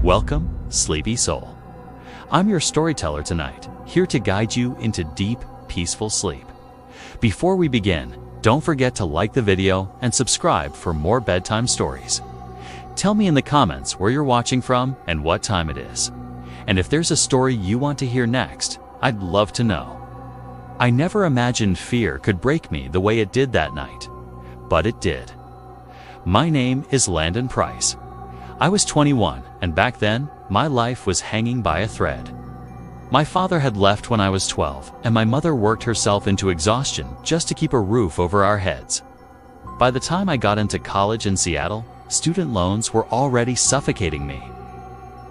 Welcome, sleepy soul. I'm your storyteller tonight, here to guide you into deep, peaceful sleep. Before we begin, don't forget to like the video and subscribe for more bedtime stories. Tell me in the comments where you're watching from and what time it is. And if there's a story you want to hear next, I'd love to know. I never imagined fear could break me the way it did that night, but it did. My name is Landon Price. I was 21, and back then, my life was hanging by a thread. My father had left when I was 12, and my mother worked herself into exhaustion just to keep a roof over our heads. By the time I got into college in Seattle, student loans were already suffocating me.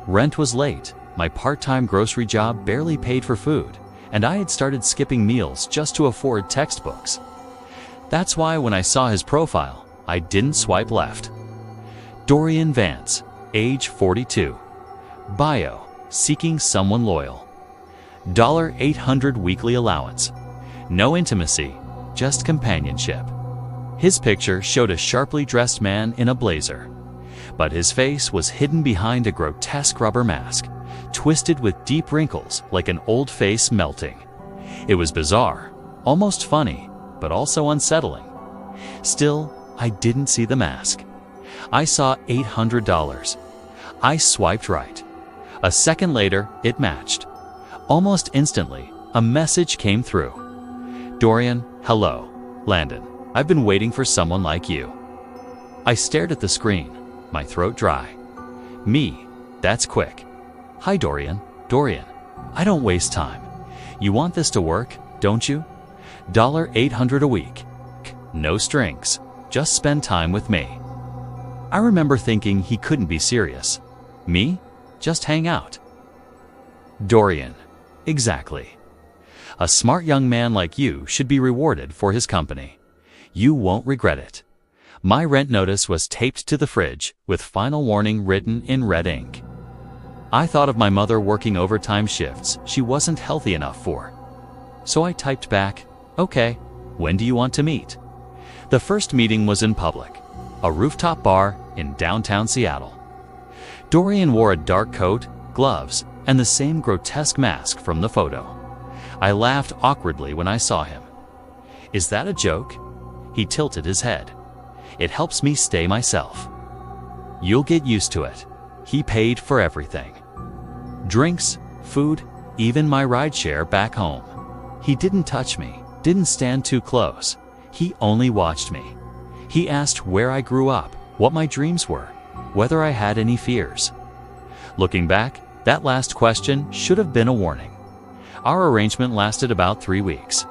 Rent was late, my part-time grocery job barely paid for food, and I had started skipping meals just to afford textbooks. That's why when I saw his profile, I didn't swipe left. Dorian Vance, age 42. Bio, seeking someone loyal. $800 weekly allowance. No intimacy, just companionship. His picture showed a sharply dressed man in a blazer, but his face was hidden behind a grotesque rubber mask, twisted with deep wrinkles like an old face melting. It was bizarre, almost funny, but also unsettling. Still, I didn't see the mask. I saw $800. I swiped right. A second later, it matched. Almost instantly, a message came through. Dorian, hello. Landon, I've been waiting for someone like you. I stared at the screen, my throat dry. Me, that's quick. Hi Dorian. Dorian, I don't waste time. You want this to work, don't you? $800 a week. No strings. Just spend time with me. I remember thinking he couldn't be serious. Me? Just hang out. Dorian. Exactly. A smart young man like you should be rewarded for his company. You won't regret it. My rent notice was taped to the fridge with final warning written in red ink. I thought of my mother working overtime shifts she wasn't healthy enough for. So I typed back, okay, when do you want to meet? The first meeting was in public, a rooftop bar in downtown Seattle. Dorian wore a dark coat, gloves, and the same grotesque mask from the photo. I laughed awkwardly when I saw him. Is that a joke? He tilted his head. It helps me stay myself. You'll get used to it. He paid for everything. Drinks, food, even my rideshare back home. He didn't touch me, didn't stand too close. He only watched me. He asked where I grew up, what my dreams were, whether I had any fears. Looking back, that last question should have been a warning. Our arrangement lasted about 3 weeks.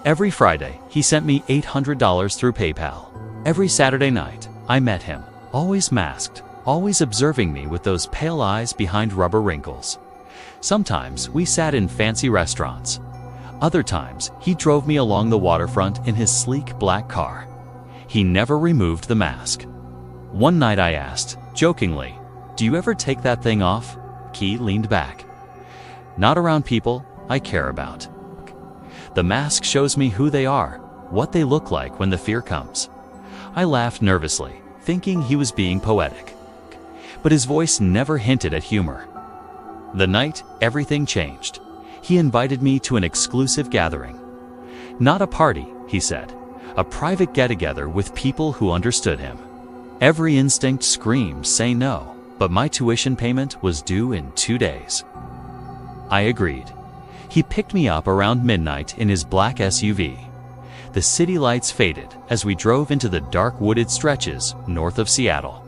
Every Friday, he sent me $800 through PayPal. Every Saturday night, I met him, always masked, always observing me with those pale eyes behind rubber wrinkles. Sometimes we sat in fancy restaurants. Other times, he drove me along the waterfront in his sleek black car. He never removed the mask. One night I asked, jokingly, do you ever take that thing off? He leaned back. Not around people I care about. The mask shows me who they are, what they look like when the fear comes. I laughed nervously, thinking he was being poetic. But his voice never hinted at humor. The night, everything changed. He invited me to an exclusive gathering. Not a party, he said, a private get-together with people who understood him. Every instinct screamed, say no, but my tuition payment was due in 2 days. I agreed. He picked me up around midnight in his black SUV. The city lights faded as we drove into the dark wooded stretches north of Seattle.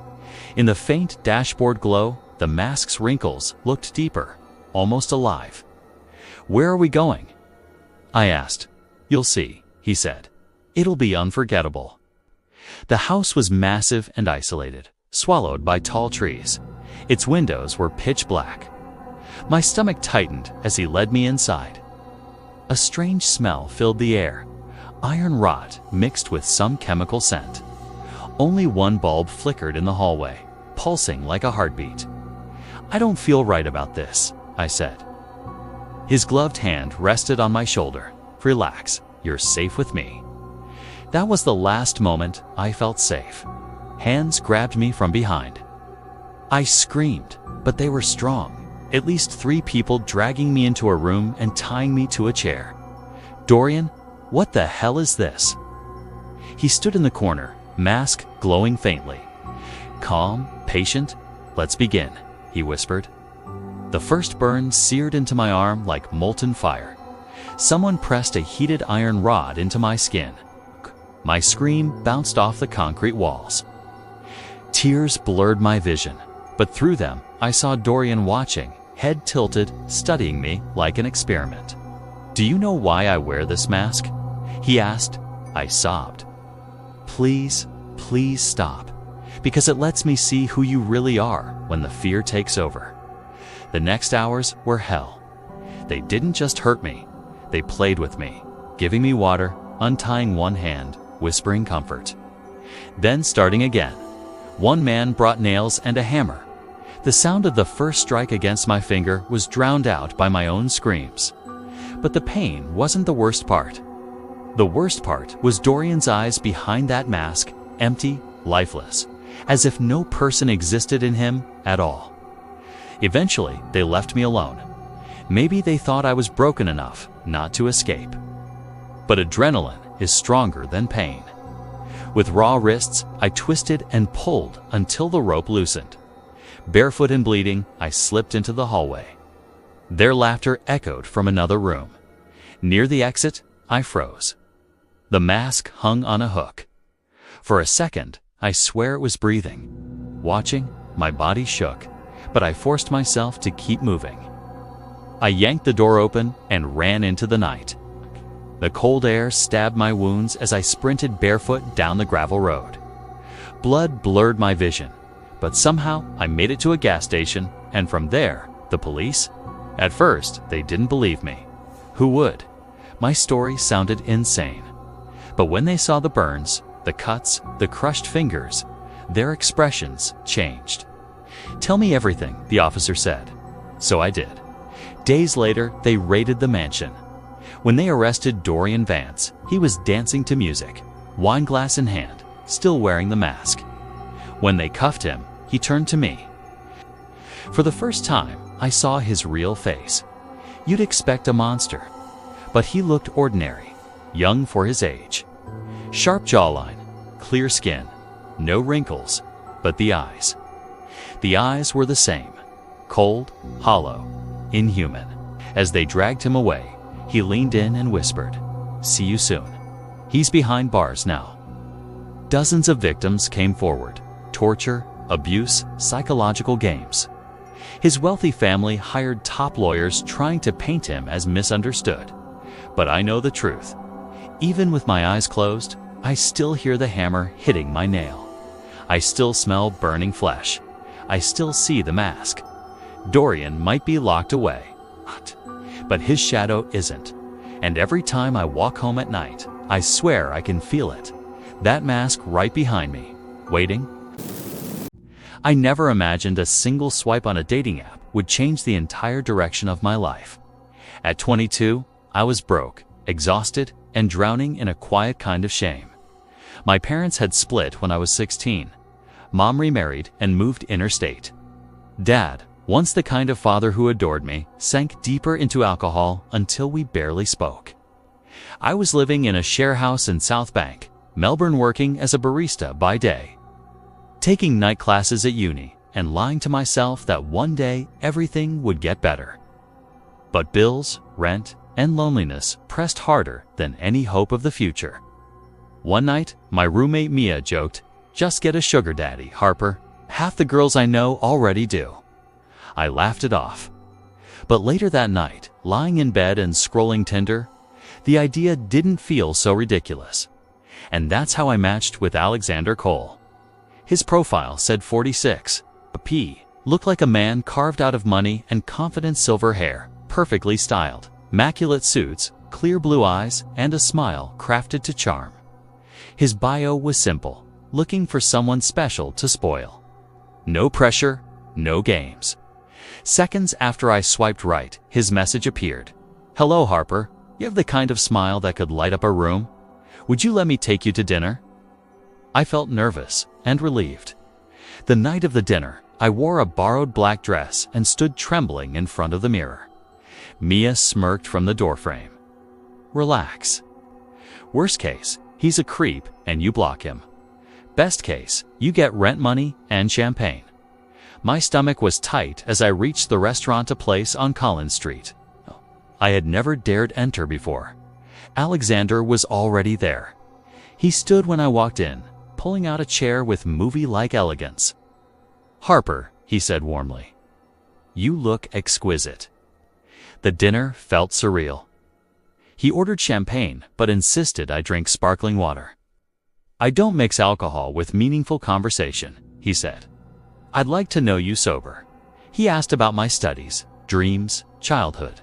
In the faint dashboard glow, the mask's wrinkles looked deeper, almost alive. Where are we going? I asked. You'll see, he said. It'll be unforgettable. The house was massive and isolated, swallowed by tall trees. Its windows were pitch black. My stomach tightened as he led me inside. A strange smell filled the air, iron rot mixed with some chemical scent. Only one bulb flickered in the hallway, pulsing like a heartbeat. I don't feel right about this, I said. His gloved hand rested on my shoulder. Relax, you're safe with me. That was the last moment I felt safe. Hands grabbed me from behind. I screamed. but they were strong. At least 3 people dragging me into a room and tying me to a chair. "Dorian, what the hell is this?" He stood in the corner, mask glowing faintly. "Calm, patient, let's begin," he whispered. The first burn seared into my arm like molten fire. Someone pressed a heated iron rod into my skin. My scream bounced off the concrete walls. Tears blurred my vision, but through them I saw Dorian watching, head tilted, studying me like an experiment. "Do you know why I wear this mask?" he asked. I sobbed. "Please, please stop, because it lets me see who you really are when the fear takes over." The next hours were hell. They didn't just hurt me, they played with me, giving me water, untying one hand, whispering comfort. Then starting again. One man brought nails and a hammer. The sound of the first strike against my finger was drowned out by my own screams. But the pain wasn't the worst part. The worst part was Dorian's eyes behind that mask, empty, lifeless, as if no person existed in him at all. Eventually, they left me alone. Maybe they thought I was broken enough not to escape. But adrenaline is stronger than pain. With raw wrists, I twisted and pulled until the rope loosened. Barefoot and bleeding, I slipped into the hallway. Their laughter echoed from another room. Near the exit, I froze. The mask hung on a hook. For a second, I swear it was breathing. Watching, my body shook, but I forced myself to keep moving. I yanked the door open and ran into the night. The cold air stabbed my wounds as I sprinted barefoot down the gravel road. Blood blurred my vision, but somehow I made it to a gas station, and from there, the police? At first, they didn't believe me. Who would? My story sounded insane. But when they saw the burns, the cuts, the crushed fingers, their expressions changed. "Tell me everything," the officer said. So I did. Days later, they raided the mansion. When they arrested Dorian Vance, he was dancing to music, wine glass in hand, still wearing the mask. When they cuffed him, he turned to me. For the first time, I saw his real face. You'd expect a monster, but he looked ordinary, young for his age. Sharp jawline, clear skin, no wrinkles, but the eyes. The eyes were the same, cold, hollow, inhuman. As they dragged him away, he leaned in and whispered, "See you soon." He's behind bars now. Dozens of victims came forward. Torture, abuse, psychological games. His wealthy family hired top lawyers trying to paint him as misunderstood. But I know the truth. Even with my eyes closed, I still hear the hammer hitting my nail. I still smell burning flesh. I still see the mask. Dorian might be locked away, but his shadow isn't. And every time I walk home at night, I swear I can feel it. That mask right behind me, waiting. I never imagined a single swipe on a dating app would change the entire direction of my life. At 22, I was broke, exhausted, and drowning in a quiet kind of shame. My parents had split when I was 16. Mom remarried and moved interstate. Dad, once the kind of father who adored me, sank deeper into alcohol until we barely spoke. I was living in a share house in South Bank, Melbourne, working as a barista by day, taking night classes at uni, and lying to myself that one day everything would get better. But bills, rent, and loneliness pressed harder than any hope of the future. One night, my roommate Mia joked, "Just get a sugar daddy, Harper. Half the girls I know already do." I laughed it off. But later that night, lying in bed and scrolling Tinder, the idea didn't feel so ridiculous. And that's how I matched with Alexander Cole. His profile said 46, a P, looked like a man carved out of money and confident silver hair, perfectly styled, immaculate suits, clear blue eyes, and a smile crafted to charm. His bio was simple, looking for someone special to spoil. No pressure, no games. Seconds after I swiped right, his message appeared. "Hello, Harper. You have the kind of smile that could light up a room. Would you let me take you to dinner?" I felt nervous and relieved. The night of the dinner, I wore a borrowed black dress and stood trembling in front of the mirror. Mia smirked from the doorframe. Relax. Worst case, he's a creep and you block him. Best case, you get rent money and champagne. My stomach was tight as I reached the restaurant place on Collins Street. I had never dared enter before. Alexander was already there. He stood when I walked in, pulling out a chair with movie-like elegance. "Harper," he said warmly, "you look exquisite." The dinner felt surreal. He ordered champagne, but insisted I drink sparkling water. "I don't mix alcohol with meaningful conversation," he said. "I'd like to know you sober." He asked about my studies, dreams, childhood.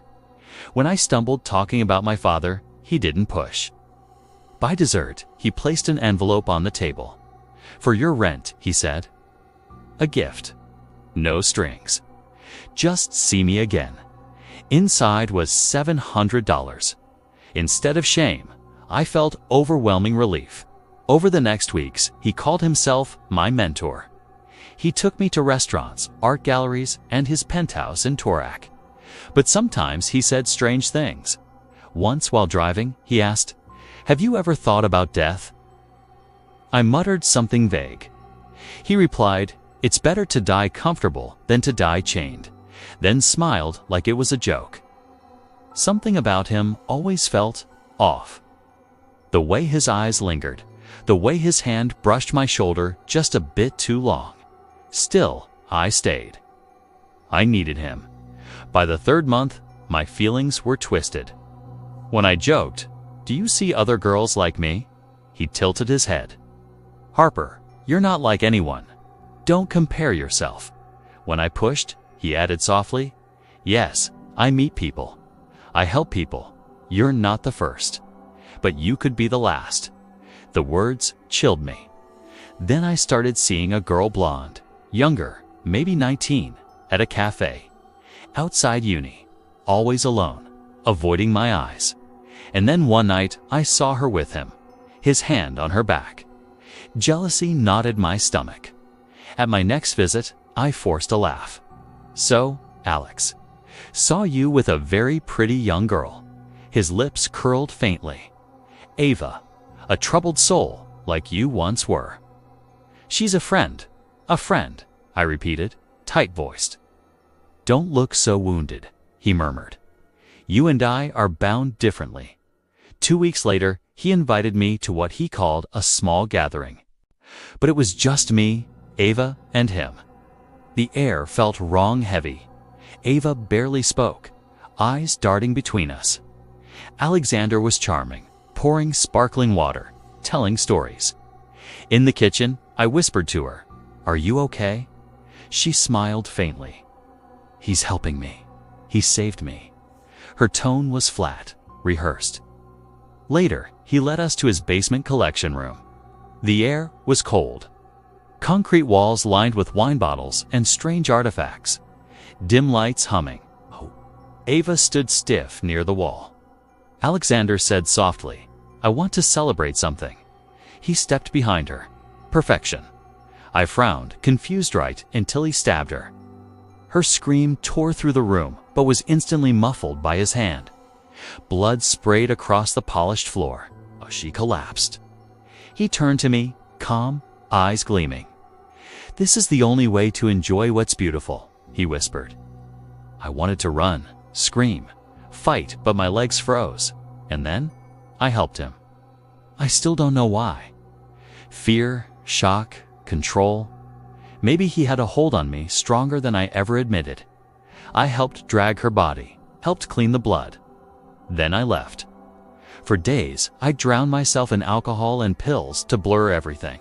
When I stumbled talking about my father, he didn't push. By dessert, he placed an envelope on the table. "For your rent," he said. A gift. No strings. Just see me again. Inside was $700. Instead of shame, I felt overwhelming relief. Over the next weeks, he called himself my mentor. He took me to restaurants, art galleries, and his penthouse in Torak. But sometimes he said strange things. Once while driving, he asked, "Have you ever thought about death?" I muttered something vague. He replied, "It's better to die comfortable than to die chained," then smiled like it was a joke. Something about him always felt off. The way his eyes lingered, the way his hand brushed my shoulder just a bit too long. Still, I stayed. I needed him. By the third month, my feelings were twisted. When I joked, "Do you see other girls like me?" he tilted his head. "Harper, you're not like anyone. Don't compare yourself." When I pushed, he added softly, "Yes, I meet people. I help people. You're not the first. But you could be the last." The words chilled me. Then I started seeing a girl blonde, younger, maybe 19, at a cafe. Outside uni, always alone, avoiding my eyes. And then one night I saw her with him, his hand on her back. Jealousy knotted my stomach. At my next visit, I forced a laugh. "So, Alex, saw you with a very pretty young girl." His lips curled faintly. "Ava, a troubled soul like you once were." "She's a friend, I repeated, tight-voiced. "Don't look so wounded," he murmured. "You and I are bound differently." 2 weeks later, he invited me to what he called a small gathering. But it was just me, Ava, and him. The air felt wrong heavy. Ava barely spoke, eyes darting between us. Alexander was charming, pouring sparkling water, telling stories. In the kitchen, I whispered to her, "Are you okay?" She smiled faintly. "He's helping me. He saved me." Her tone was flat, rehearsed. Later, he led us to his basement collection room. The air was cold. Concrete walls lined with wine bottles and strange artifacts. Dim lights humming. Ava stood stiff near the wall. Alexander said softly, "I want to celebrate something." He stepped behind her. Perfection. I frowned, confused right until he stabbed her. Her scream tore through the room, but was instantly muffled by his hand. Blood sprayed across the polished floor. She collapsed. He turned to me, calm, eyes gleaming. "This is the only way to enjoy what's beautiful," he whispered. I wanted to run, scream, fight, but my legs froze. And then, I helped him. I still don't know why. Fear, shock, control. Maybe he had a hold on me stronger than I ever admitted. I helped drag her body, helped clean the blood. Then I left. For days, I drowned myself in alcohol and pills to blur everything.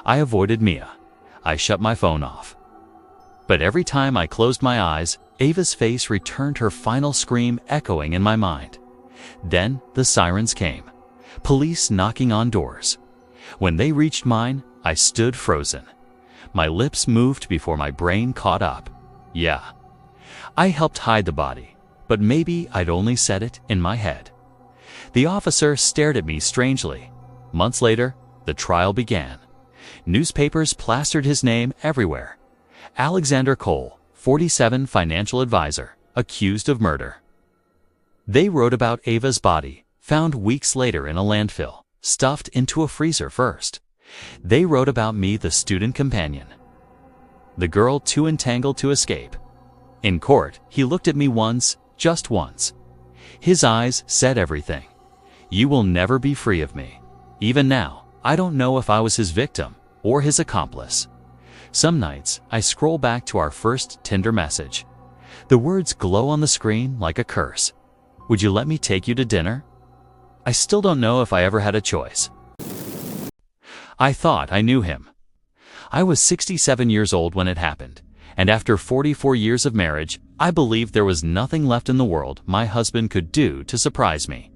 I avoided Mia. I shut my phone off. But every time I closed my eyes, Ava's face returned, her final scream echoing in my mind. Then the sirens came. Police knocking on doors. When they reached mine, I stood frozen. My lips moved before my brain caught up. Yeah. I helped hide the body, but maybe I'd only said it in my head. The officer stared at me strangely. Months later, the trial began. Newspapers plastered his name everywhere. Alexander Cole, 47, financial advisor, accused of murder. They wrote about Ava's body, found weeks later in a landfill, stuffed into a freezer first. They wrote about me, the student companion, the girl too entangled to escape. In court, he looked at me once, just once. His eyes said everything. You will never be free of me. Even now, I don't know if I was his victim or his accomplice. Some nights, I scroll back to our first Tinder message. The words glow on the screen like a curse. Would you let me take you to dinner? I still don't know if I ever had a choice. I thought I knew him. I was 67 years old when it happened, and after 44 years of marriage, I believed there was nothing left in the world my husband could do to surprise me.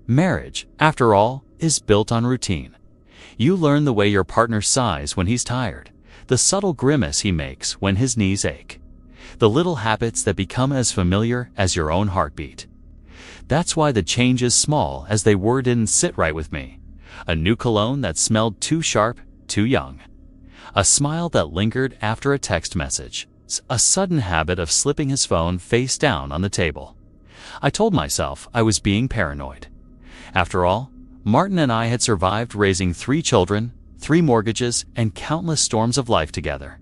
Marriage, after all, is built on routine. You learn the way your partner sighs when he's tired, the subtle grimace he makes when his knees ache, the little habits that become as familiar as your own heartbeat. That's why the changes, small as they were, didn't sit right with me. A new cologne that smelled too sharp, too young. A smile that lingered after a text message. A sudden habit of slipping his phone face down on the table. I told myself I was being paranoid. After all, Martin and I had survived raising 3 children, 3 mortgages, and countless storms of life together.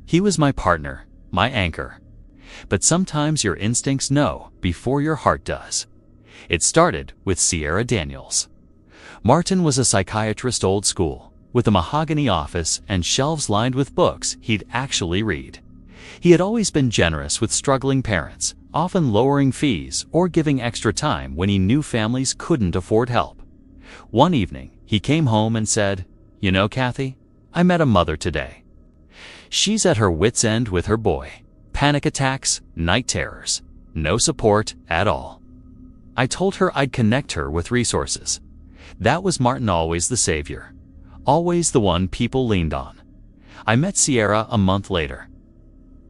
He was my partner, my anchor. But sometimes your instincts know before your heart does. It started with Sierra Daniels. Martin was a psychiatrist, old school, with a mahogany office and shelves lined with books he'd actually read. He had always been generous with struggling parents, often lowering fees or giving extra time when he knew families couldn't afford help. One evening, he came home and said, "You know, Kathy, I met a mother today. She's at her wit's end with her boy. Panic attacks, night terrors, no support at all." I told her I'd connect her with resources. That was Martin, always the savior, always the one people leaned on. I met Sierra a month later.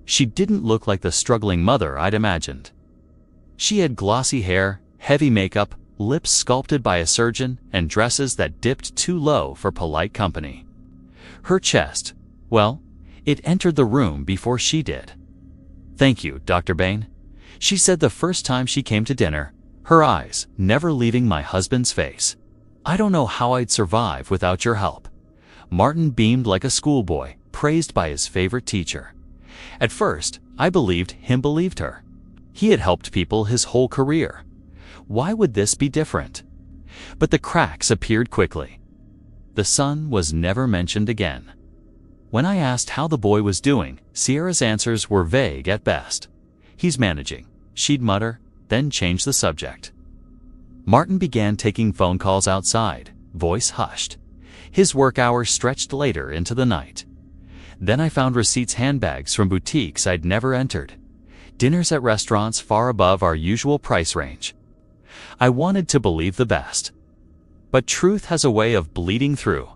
She didn't look like the struggling mother I'd imagined. She had glossy hair, heavy makeup, lips sculpted by a surgeon, and dresses that dipped too low for polite company. Her chest, well, it entered the room before she did. "Thank you, Dr. Bain," she said the first time she came to dinner, her eyes never leaving my husband's face. "I don't know how I'd survive without your help." Martin beamed like a schoolboy, praised by his favorite teacher. At first, I believed him believed her. He had helped people his whole career. Why would this be different? But the cracks appeared quickly. The son was never mentioned again. When I asked how the boy was doing, Sierra's answers were vague at best. "He's managing," she'd mutter, then change the subject. Martin began taking phone calls outside, voice hushed. His work hours stretched later into the night. Then I found receipts, handbags from boutiques I'd never entered, dinners at restaurants far above our usual price range. I wanted to believe the best. But truth has a way of bleeding through,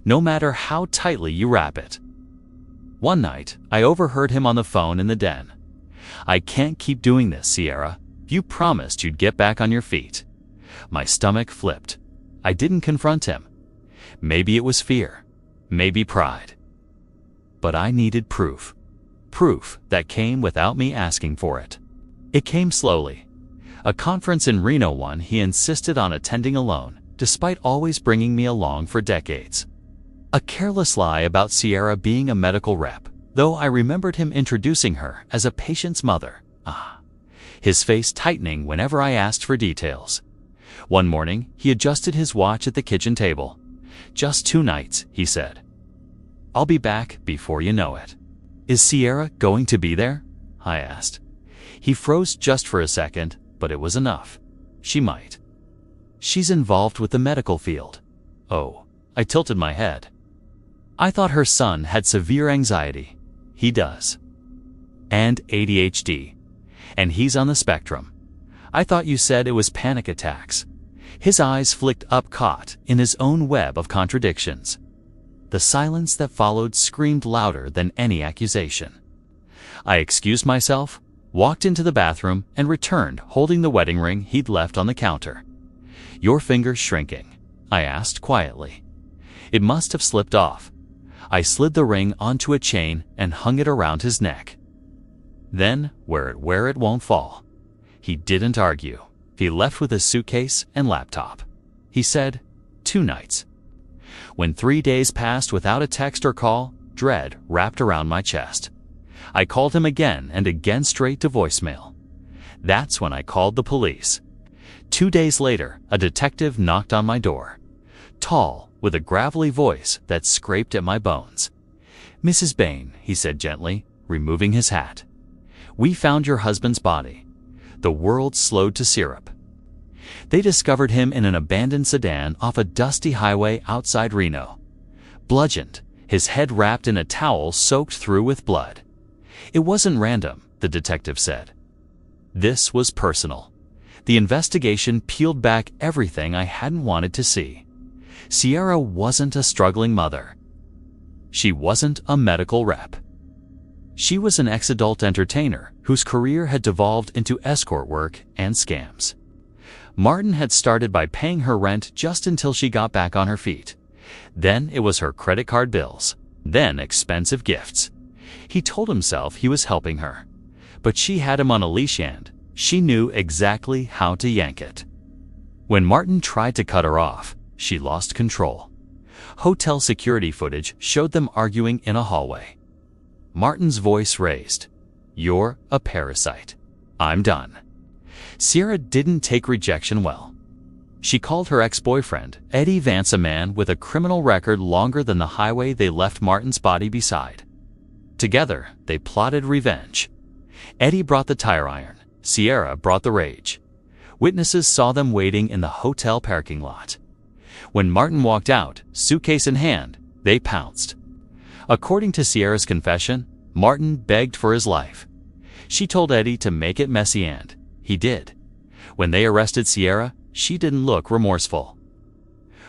no matter how tightly you wrap it. One night, I overheard him on the phone in the den. "I can't keep doing this, Sierra. You promised you'd get back on your feet." My stomach flipped. I didn't confront him. Maybe it was fear, maybe pride. But I needed proof. Proof that came without me asking for it. It came slowly. A conference in Reno, one he insisted on attending alone, despite always bringing me along for decades. A careless lie about Sierra being a medical rep, though I remembered him introducing her as a patient's mother. His face tightening whenever I asked for details. One morning, he adjusted his watch at the kitchen table. "Just 2 nights," he said. "I'll be back before you know it." "Is Sierra going to be there?" I asked. He froze just for a second, but it was enough. "She might. She's involved with the medical field." "Oh," I tilted my head. I thought her son had severe anxiety. He does. And ADHD. And he's on the spectrum. "I thought you said it was panic attacks." His eyes flicked up, caught in his own web of contradictions. The silence that followed screamed louder than any accusation. I excused myself, walked into the bathroom, and returned holding the wedding ring he'd left on the counter. "Your finger's shrinking?" I asked quietly. It must have slipped off. I slid the ring onto a chain and hung it around his neck. Then, wear it where it won't fall. He didn't argue. He left with his suitcase and laptop. He said, 2 nights. When 3 days passed without a text or call, dread wrapped around my chest. I called him again and again straight to voicemail. That's when I called the police. 2 days later, a detective knocked on my door. Tall, with a gravelly voice that scraped at my bones. "Mrs. Bain," he said gently, removing his hat. "We found your husband's body." The world slowed to syrup. They discovered him in an abandoned sedan off a dusty highway outside Reno. Bludgeoned, his head wrapped in a towel soaked through with blood. "It wasn't random," the detective said. This was personal. The investigation peeled back everything I hadn't wanted to see. Sierra wasn't a struggling mother. She wasn't a medical rep. She was an ex-adult entertainer whose career had devolved into escort work and scams. Martin had started by paying her rent just until she got back on her feet. Then it was her credit card bills, then expensive gifts. He told himself he was helping her, but she had him on a leash and she knew exactly how to yank it. When Martin tried to cut her off, she lost control. Hotel security footage showed them arguing in a hallway. Martin's voice raised. "You're a parasite. I'm done." Sierra didn't take rejection well. She called her ex-boyfriend, Eddie Vance, a man with a criminal record longer than the highway they left Martin's body beside. Together, they plotted revenge. Eddie brought the tire iron. Sierra brought the rage. Witnesses saw them waiting in the hotel parking lot. When Martin walked out, suitcase in hand, they pounced. According to Sierra's confession, Martin begged for his life. She told Eddie to make it messy and he did. When they arrested Sierra, she didn't look remorseful.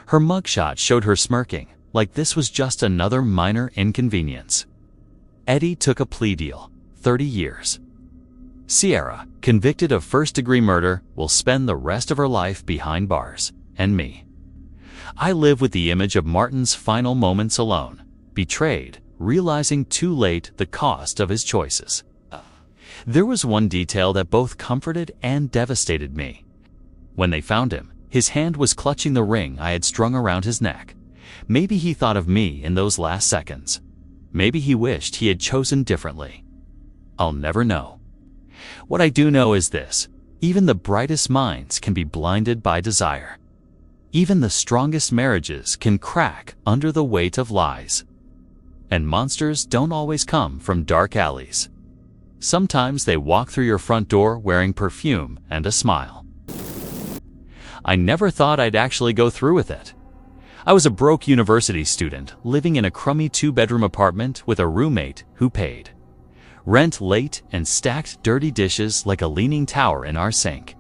Her mugshot showed her smirking, like this was just another minor inconvenience. Eddie took a plea deal, 30 years. Sierra, convicted of first-degree murder, will spend the rest of her life behind bars, and me. I live with the image of Martin's final moments alone, betrayed, realizing too late the cost of his choices. There was one detail that both comforted and devastated me. When they found him, his hand was clutching the ring I had strung around his neck. Maybe he thought of me in those last seconds. Maybe he wished he had chosen differently. I'll never know. What I do know is this: even the brightest minds can be blinded by desire. Even the strongest marriages can crack under the weight of lies. And monsters don't always come from dark alleys. Sometimes they walk through your front door wearing perfume and a smile. I never thought I'd actually go through with it. I was a broke university student living in a crummy 2-bedroom apartment with a roommate who paid rent late and stacked dirty dishes like a leaning tower in our sink.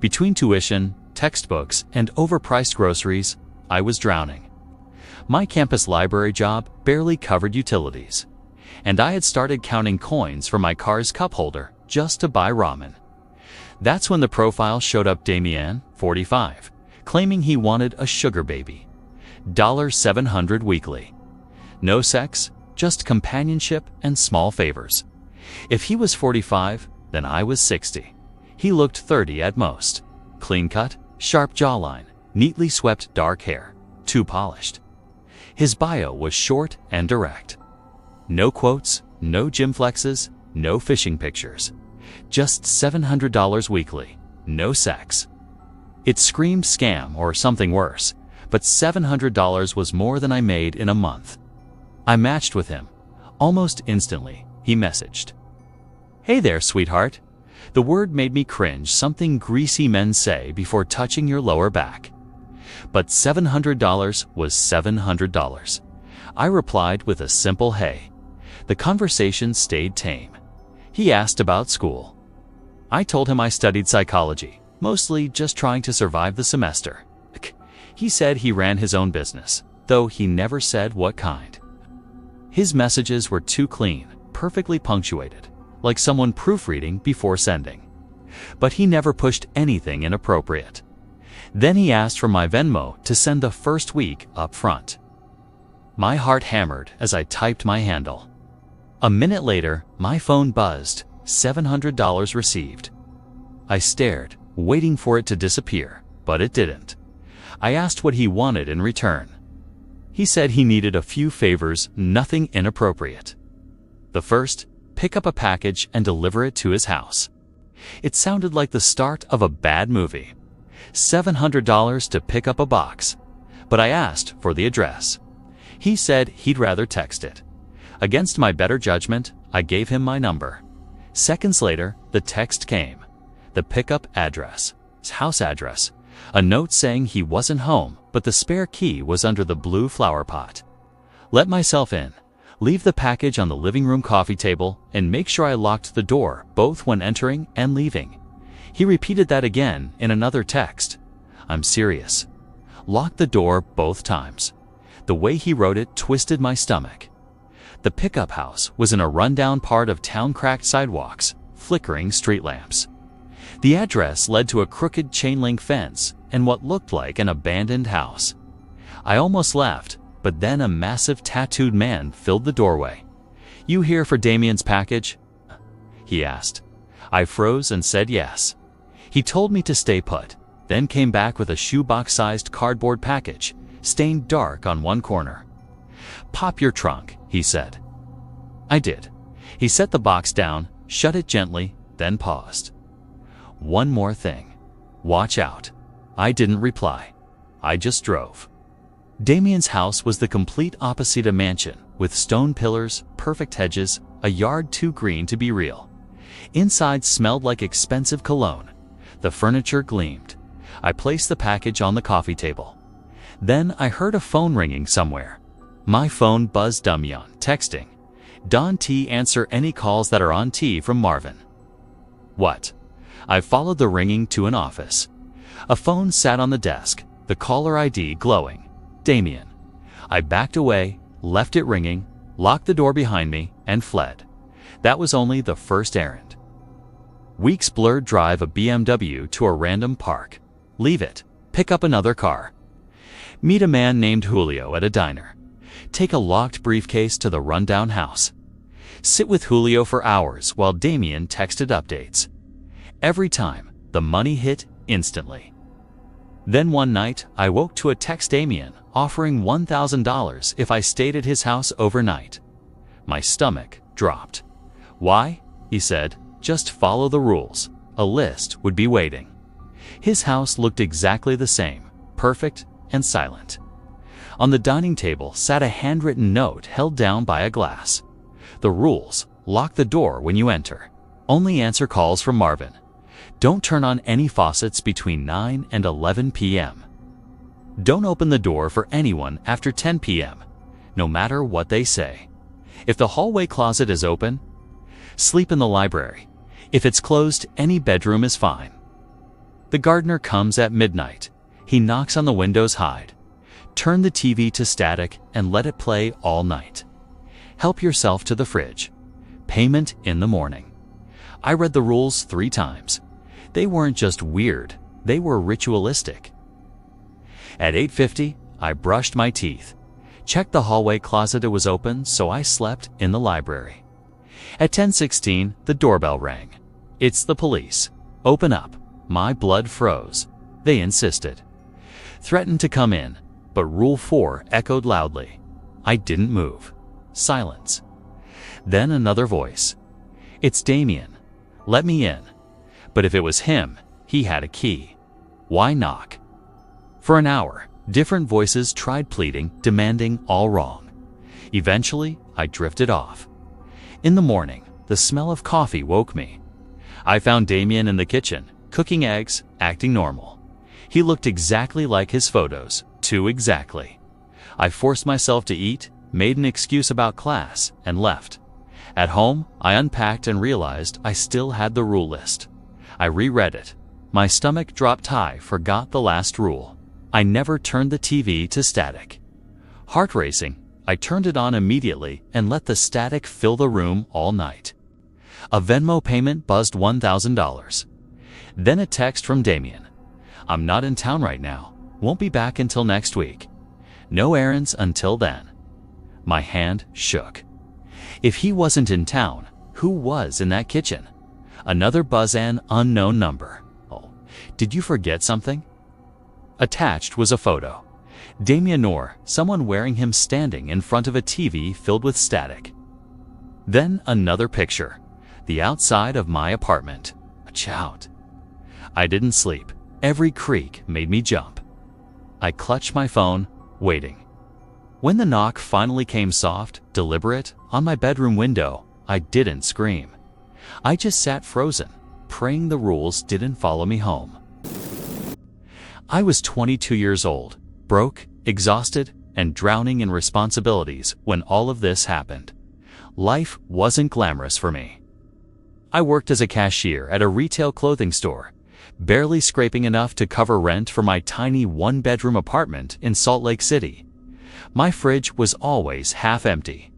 Between tuition, textbooks, and overpriced groceries, I was drowning. My campus library job barely covered utilities, and I had started counting coins for my car's cup holder just to buy ramen. That's when the profile showed up: Damien, 45, claiming he wanted a sugar baby. $700 weekly. No sex, just companionship and small favors. If he was 45, then I was 60. He looked 30 at most. Clean cut, sharp jawline, neatly swept dark hair, too polished. His bio was short and direct. No quotes, no gym flexes, no fishing pictures. Just $700 weekly, no sex. It screamed scam or something worse, but $700 was more than I made in a month. I matched with him. Almost instantly, he messaged, "Hey there, sweetheart." The word made me cringe, something greasy men say before touching your lower back. But $700 was $700. I replied with a simple hey. The conversation stayed tame. He asked about school. I told him I studied psychology, mostly just trying to survive the semester. He said he ran his own business, though he never said what kind. His messages were too clean, perfectly punctuated, like someone proofreading before sending. But he never pushed anything inappropriate. Then he asked for my Venmo to send the first week up front. My heart hammered as I typed my handle. A minute later, my phone buzzed, $700 received. I stared, waiting for it to disappear, but it didn't. I asked what he wanted in return. He said he needed a few favors, nothing inappropriate. The first, pick up a package and deliver it to his house. It sounded like the start of a bad movie. $700 to pick up a box. But I asked for the address. He said he'd rather text it. Against my better judgment, I gave him my number. Seconds later, the text came. The pickup address, his house address, a note saying he wasn't home, but the spare key was under the blue flower pot. Let myself in, leave the package on the living room coffee table, and make sure I locked the door both when entering and leaving. He repeated that again in another text. I'm serious. Lock the door both times. The way he wrote it twisted my stomach. The pickup house was in a rundown part of town, cracked sidewalks, flickering street lamps. The address led to a crooked chain-link fence and what looked like an abandoned house. I almost left, but then a massive tattooed man filled the doorway. You here for Damien's package? He asked. I froze and said yes. He told me to stay put, then came back with a shoebox-sized cardboard package, stained dark on one corner. Pop your trunk, he said. I did. He set the box down, shut it gently, then paused. One more thing. Watch out. I didn't reply. I just drove. Damien's house was the complete opposite a mansion, with stone pillars, perfect hedges, a yard too green to be real. Inside smelled like expensive cologne. The furniture gleamed. I placed the package on the coffee table. Then I heard a phone ringing somewhere. My phone buzzed. Damian texting. Don T, answer any calls that are on T from Marvin. What? I followed the ringing to an office. A phone sat on the desk, the caller ID glowing. Damien. I backed away, left it ringing, locked the door behind me, and fled. That was only the first errand. Weeks blurred. Drive a BMW to a random park. Leave it. Pick up another car. Meet a man named Julio at a diner. Take a locked briefcase to the rundown house. Sit with Julio for hours while Damien texted updates. Every time, the money hit instantly. Then one night, I woke to a text Damien offering $1,000 if I stayed at his house overnight. My stomach dropped. Why? He said, just follow the rules. A list would be waiting. His house looked exactly the same, perfect and silent. On the dining table sat a handwritten note held down by a glass. The rules: lock the door when you enter. Only answer calls from Marvin. Don't turn on any faucets between 9 and 11 p.m. Don't open the door for anyone after 10 p.m., no matter what they say. If the hallway closet is open, sleep in the library. If it's closed, any bedroom is fine. The gardener comes at midnight. He knocks on the windows. Hide. Turn the TV to static and let it play all night. Help yourself to the fridge. Payment in the morning. I read the rules 3 times. They weren't just weird, they were ritualistic. At 8:50, I brushed my teeth. Checked the hallway closet, it was open, so I slept in the library. At 10:16, the doorbell rang. It's the police. Open up. My blood froze. They insisted. Threatened to come in, but Rule 4 echoed loudly. I didn't move. Silence. Then another voice. It's Damien. Let me in. But if it was him, he had a key. Why knock? For an hour, different voices tried pleading, demanding all wrong. Eventually, I drifted off. In the morning, the smell of coffee woke me. I found Damien in the kitchen, cooking eggs, acting normal. He looked exactly like his photos, too exactly. I forced myself to eat, made an excuse about class, and left. At home, I unpacked and realized I still had the rule list. I reread it. My stomach dropped. I forgot the last rule. I never turned the TV to static. Heart racing, I turned it on immediately and let the static fill the room all night. A Venmo payment buzzed $1,000. Then a text from Damien. I'm not in town right now. Won't be back until next week. No errands until then. My hand shook. If he wasn't in town, who was in that kitchen? Another Buzzan unknown number. Oh, did you forget something? Attached was a photo. Damien Noor, someone wearing him standing in front of a TV filled with static. Then another picture. The outside of my apartment. Chout. I didn't sleep. Every creak made me jump. I clutched my phone, waiting. When the knock finally came soft, deliberate, on my bedroom window, I didn't scream. I just sat frozen, praying the rules didn't follow me home. I was 22 years old, broke, exhausted, and drowning in responsibilities when all of this happened. Life wasn't glamorous for me. I worked as a cashier at a retail clothing store, barely scraping enough to cover rent for my tiny one-bedroom apartment in Salt Lake City. My fridge was always half empty.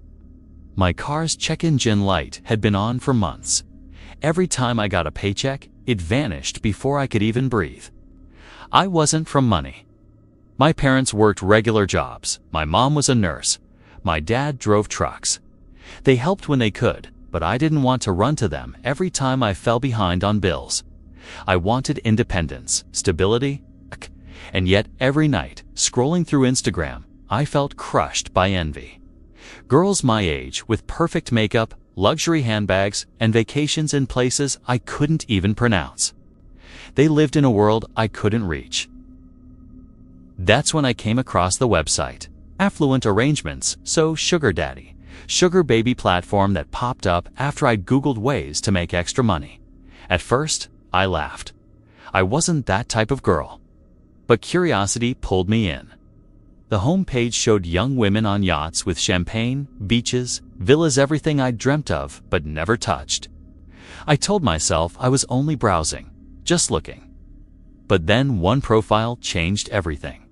My car's check engine light had been on for months. Every time I got a paycheck, it vanished before I could even breathe. I wasn't from money. My parents worked regular jobs. My mom was a nurse. My dad drove trucks. They helped when they could, but I didn't want to run to them every time I fell behind on bills. I wanted independence, stability, and yet every night, scrolling through Instagram, I felt crushed by envy. Girls my age with perfect makeup, luxury handbags, and vacations in places I couldn't even pronounce. They lived in a world I couldn't reach. That's when I came across the website, Affluent Arrangements, so Sugar Daddy, Sugar Baby platform that popped up after I'd Googled ways to make extra money. At first, I laughed. I wasn't that type of girl. But curiosity pulled me in. The homepage showed young women on yachts with champagne, beaches, villas, everything I'd dreamt of but never touched. I told myself I was only browsing, just looking. But then one profile changed everything.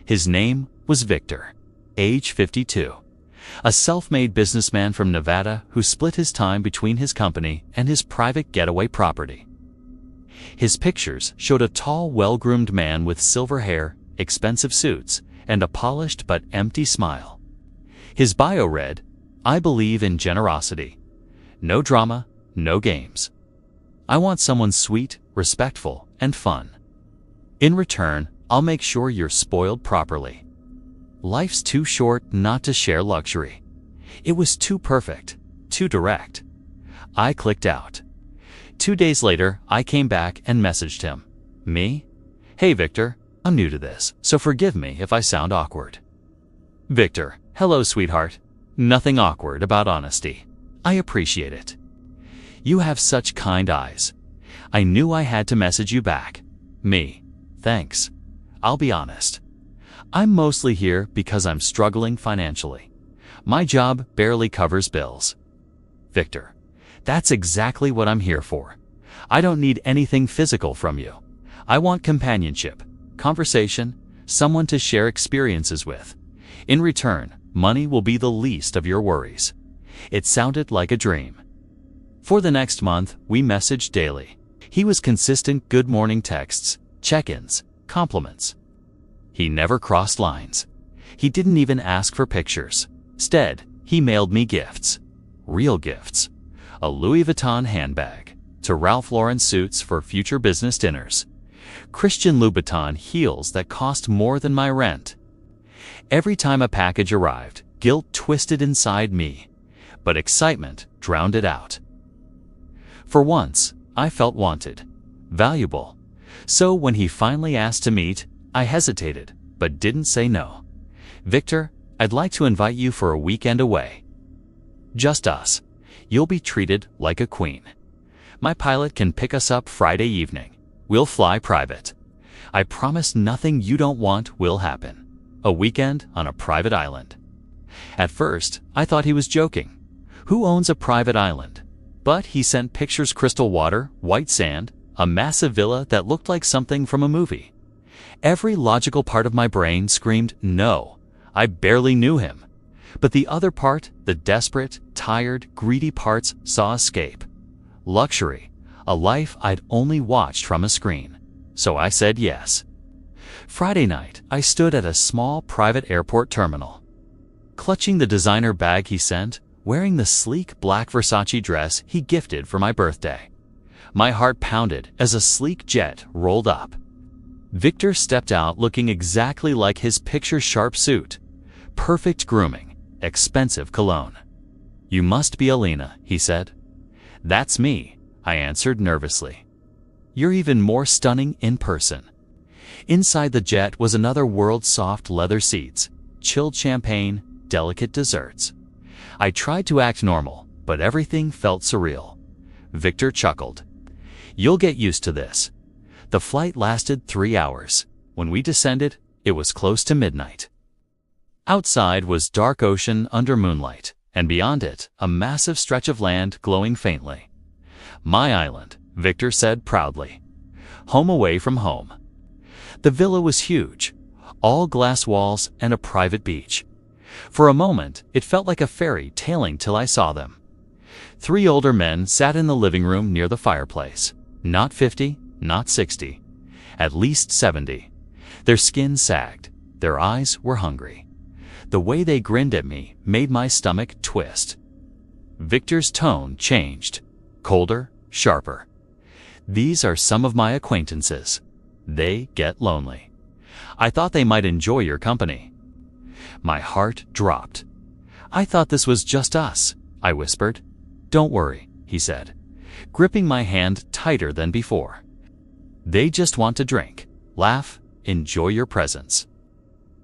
His name was Victor, age 52. A self-made businessman from Nevada who split his time between his company and his private getaway property. His pictures showed a tall, well-groomed man with silver hair, expensive suits, and a polished but empty smile. His bio read, "I believe in generosity. No drama, no games. I want someone sweet, respectful, and fun. In return, I'll make sure you're spoiled properly. Life's too short not to share luxury." It was too perfect, too direct. I clicked out. 2 days later, I came back and messaged him. Me? "Hey Victor, I'm new to this, so forgive me if I sound awkward." Victor, "Hello sweetheart. Nothing awkward about honesty. I appreciate it. You have such kind eyes. I knew I had to message you back." Me, "Thanks. I'll be honest. I'm mostly here because I'm struggling financially. My job barely covers bills." Victor, "That's exactly what I'm here for. I don't need anything physical from you. I want companionship, conversation, someone to share experiences with. In return, money will be the least of your worries." It sounded like a dream. For the next month, we messaged daily. He was consistent good morning texts, check-ins, compliments. He never crossed lines. He didn't even ask for pictures. Instead, he mailed me gifts. Real gifts. A Louis Vuitton handbag, to Ralph Lauren suits for future business dinners, Christian Louboutin heels that cost more than my rent. Every time a package arrived, guilt twisted inside me, but excitement drowned it out. For once, I felt wanted, valuable. So when he finally asked to meet, I hesitated, but didn't say no. "Victor, I'd like to invite you for a weekend away. Just us. You'll be treated like a queen. My pilot can pick us up Friday evening. We'll fly private. I promise nothing you don't want will happen. A weekend on a private island." At first, I thought he was joking. Who owns a private island? But he sent pictures: crystal water, white sand, a massive villa that looked like something from a movie. Every logical part of my brain screamed no. I barely knew him. But the other part, the desperate, tired, greedy parts, saw escape. Luxury, a life I'd only watched from a screen. So I said yes. Friday night, I stood at a small private airport terminal. clutching the designer bag he sent, wearing the sleek black Versace dress he gifted for my birthday. My heart pounded as a sleek jet rolled up. Victor stepped out looking exactly like his picture-sharp suit. Perfect grooming, expensive cologne. "You must be Alina," he said. "That's me," I answered nervously. "You're even more stunning in person." Inside the jet was another world: soft leather seats, chilled champagne, delicate desserts. I tried to act normal, but everything felt surreal. Victor chuckled. "You'll get used to this." The flight lasted 3 hours. When we descended, it was close to midnight. Outside was dark ocean under moonlight, and beyond it, a massive stretch of land glowing faintly. "My island," Victor said proudly. "Home away from home." The villa was huge, all glass walls and a private beach. For a moment, it felt like a fairy tale till I saw them. 3 older men sat in the living room near the fireplace. Not 50, not 60, at least 70. Their skin sagged, their eyes were hungry. The way they grinned at me made my stomach twist. Victor's tone changed, colder, sharper. "These are some of my acquaintances. They get lonely. I thought they might enjoy your company." My heart dropped. "I thought this was just us," I whispered. "Don't worry," he said, gripping my hand tighter than before. "They just want to drink, laugh, enjoy your presence.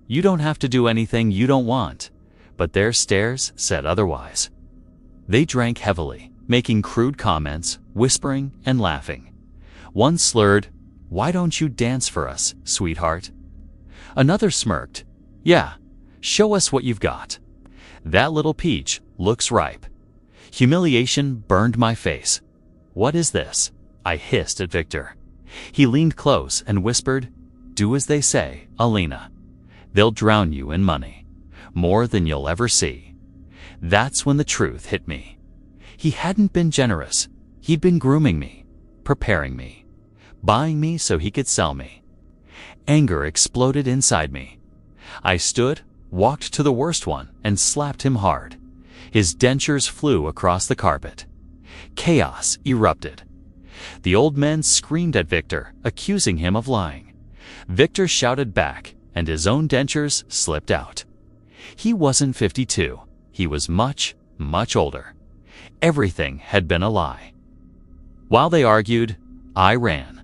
You don't have to do anything you don't want," but their stares said otherwise. They drank heavily, making crude comments, whispering and laughing. One slurred, "Why don't you dance for us, sweetheart?" Another smirked, "Yeah, show us what you've got. That little peach looks ripe." Humiliation burned my face. "What is this?" I hissed at Victor. He leaned close and whispered, "Do as they say, Alina. They'll drown you in money, more than you'll ever see." That's when the truth hit me. He hadn't been generous. He'd been grooming me, preparing me, buying me so he could sell me. Anger exploded inside me. I stood, walked to the worst one, and slapped him hard. His dentures flew across the carpet. Chaos erupted. The old men screamed at Victor, accusing him of lying. Victor shouted back, and his own dentures slipped out. He wasn't 52. He was much, much older. Everything had been a lie. While they argued, I ran.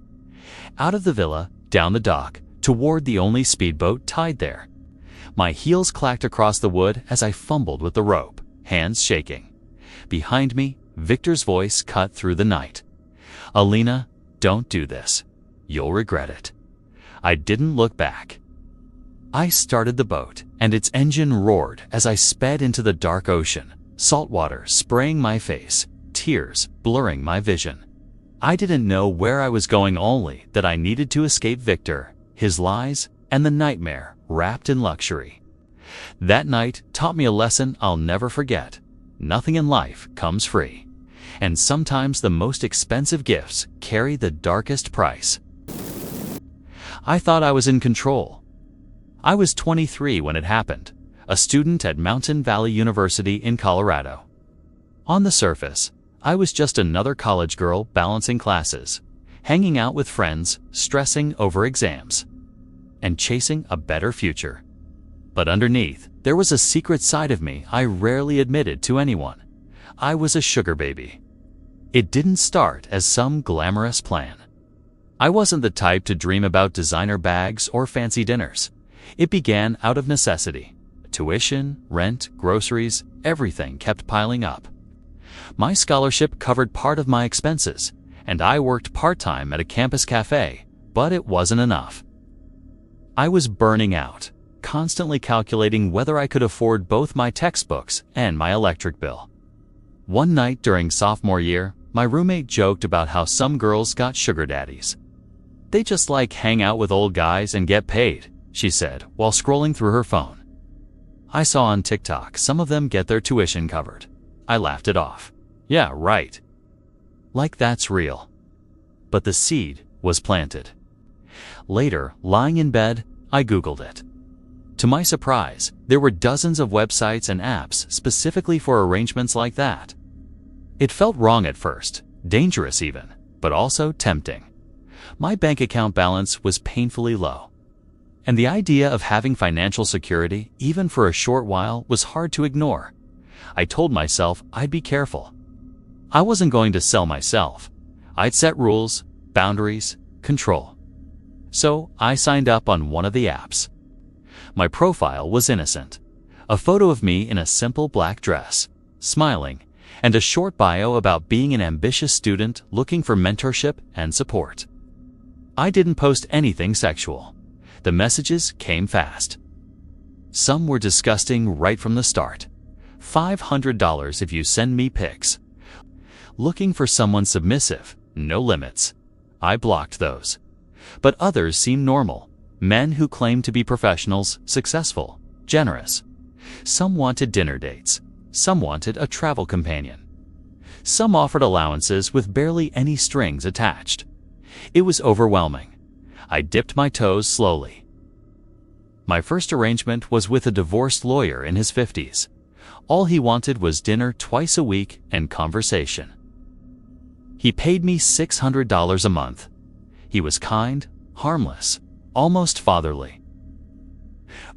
Out of the villa, down the dock, toward the only speedboat tied there. My heels clacked across the wood as I fumbled with the rope, hands shaking. Behind me, Victor's voice cut through the night. "Alina, don't do this. You'll regret it." I didn't look back. I started the boat, and its engine roared as I sped into the dark ocean, salt water spraying my face, tears blurring my vision. I didn't know where I was going, only that I needed to escape Victor, his lies, and the nightmare wrapped in luxury. That night taught me a lesson I'll never forget. Nothing in life comes free, and sometimes the most expensive gifts carry the darkest price. I thought I was in control. I was 23 when it happened, a student at Mountain Valley University in Colorado. On the surface, I was just another college girl balancing classes, hanging out with friends, stressing over exams, and chasing a better future. But underneath, there was a secret side of me I rarely admitted to anyone. I was a sugar baby. It didn't start as some glamorous plan. I wasn't the type to dream about designer bags or fancy dinners. It began out of necessity. Tuition, rent, groceries, everything kept piling up. My scholarship covered part of my expenses, and I worked part-time at a campus cafe, but it wasn't enough. I was burning out, constantly calculating whether I could afford both my textbooks and my electric bill. One night during sophomore year, my roommate joked about how some girls got sugar daddies. "They just hang out with old guys and get paid," she said while scrolling through her phone. I saw on TikTok some of them get their tuition covered. I laughed it off. Yeah, right. Like that's real. But the seed was planted. Later, lying in bed, I Googled it. To my surprise, there were dozens of websites and apps specifically for arrangements like that. It felt wrong at first, dangerous even, but also tempting. My bank account balance was painfully low, and the idea of having financial security, even for a short while, was hard to ignore. I told myself I'd be careful. I wasn't going to sell myself. I'd set rules, boundaries, control. So I signed up on one of the apps. My profile was innocent. A photo of me in a simple black dress, smiling, and a short bio about being an ambitious student looking for mentorship and support. I didn't post anything sexual. The messages came fast. Some were disgusting right from the start. $500 if you send me pics. Looking for someone submissive, no limits. I blocked those. But others seemed normal. Men who claimed to be professionals, successful, generous. Some wanted dinner dates. Some wanted a travel companion. Some offered allowances with barely any strings attached. It was overwhelming. I dipped my toes slowly. My first arrangement was with a divorced lawyer in his 50s. All he wanted was dinner twice a week and conversation. He paid me $600 a month. He was kind, harmless, almost fatherly.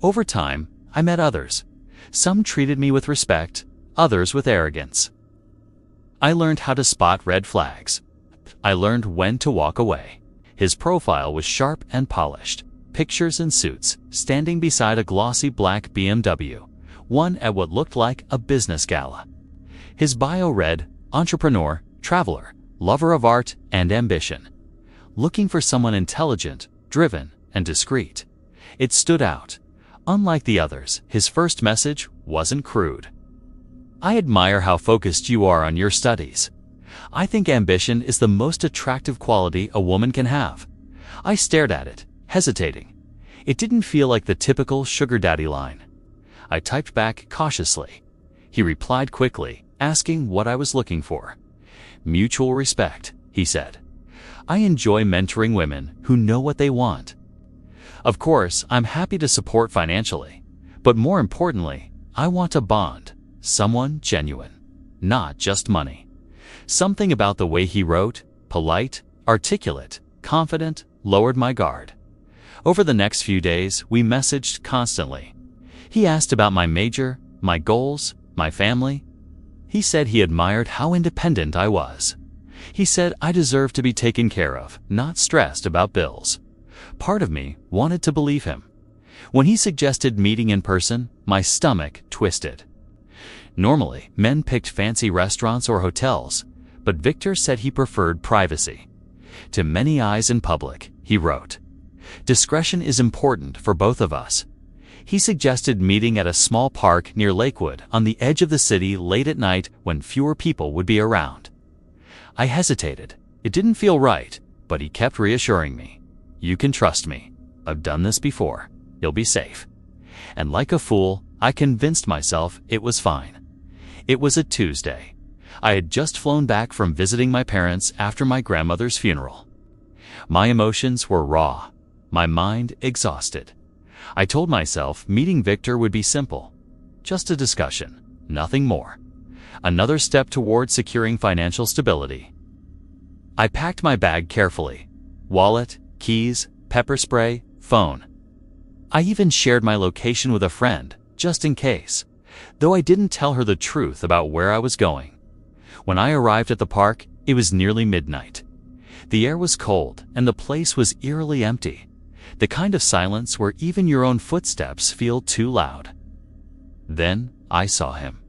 Over time, I met others. Some treated me with respect, others with arrogance. I learned how to spot red flags. I learned when to walk away. His profile was sharp and polished. Pictures in suits, standing beside a glossy black BMW, one at what looked like a business gala. His bio read, entrepreneur, traveler, lover of art and ambition. Looking for someone intelligent, driven, and discreet. It stood out. Unlike the others, his first message wasn't crude. I admire how focused you are on your studies. I think ambition is the most attractive quality a woman can have. I stared at it, hesitating. It didn't feel like the typical sugar daddy line. I typed back cautiously. He replied quickly, asking what I was looking for. Mutual respect, he said. I enjoy mentoring women who know what they want. Of course, I'm happy to support financially, but more importantly, I want a bond, someone genuine, not just money. Something about the way he wrote, polite, articulate, confident, lowered my guard. Over the next few days, we messaged constantly. He asked about my major, my goals, my family. He said he admired how independent I was. He said I deserved to be taken care of, not stressed about bills. Part of me wanted to believe him. When he suggested meeting in person, my stomach twisted. Normally, men picked fancy restaurants or hotels, but Victor said he preferred privacy. To many eyes in public, he wrote, discretion is important for both of us. He suggested meeting at a small park near Lakewood on the edge of the city late at night when fewer people would be around. I hesitated. It didn't feel right, but he kept reassuring me. You can trust me. I've done this before. You'll be safe. And like a fool, I convinced myself it was fine. It was a Tuesday. I had just flown back from visiting my parents after my grandmother's funeral. My emotions were raw, my mind exhausted. I told myself meeting Victor would be simple. Just a discussion, nothing more. Another step toward securing financial stability. I packed my bag carefully. Wallet, keys, pepper spray, phone. I even shared my location with a friend, just in case, though I didn't tell her the truth about where I was going. When I arrived at the park, it was nearly midnight. The air was cold and the place was eerily empty. The kind of silence where even your own footsteps feel too loud. Then I saw him.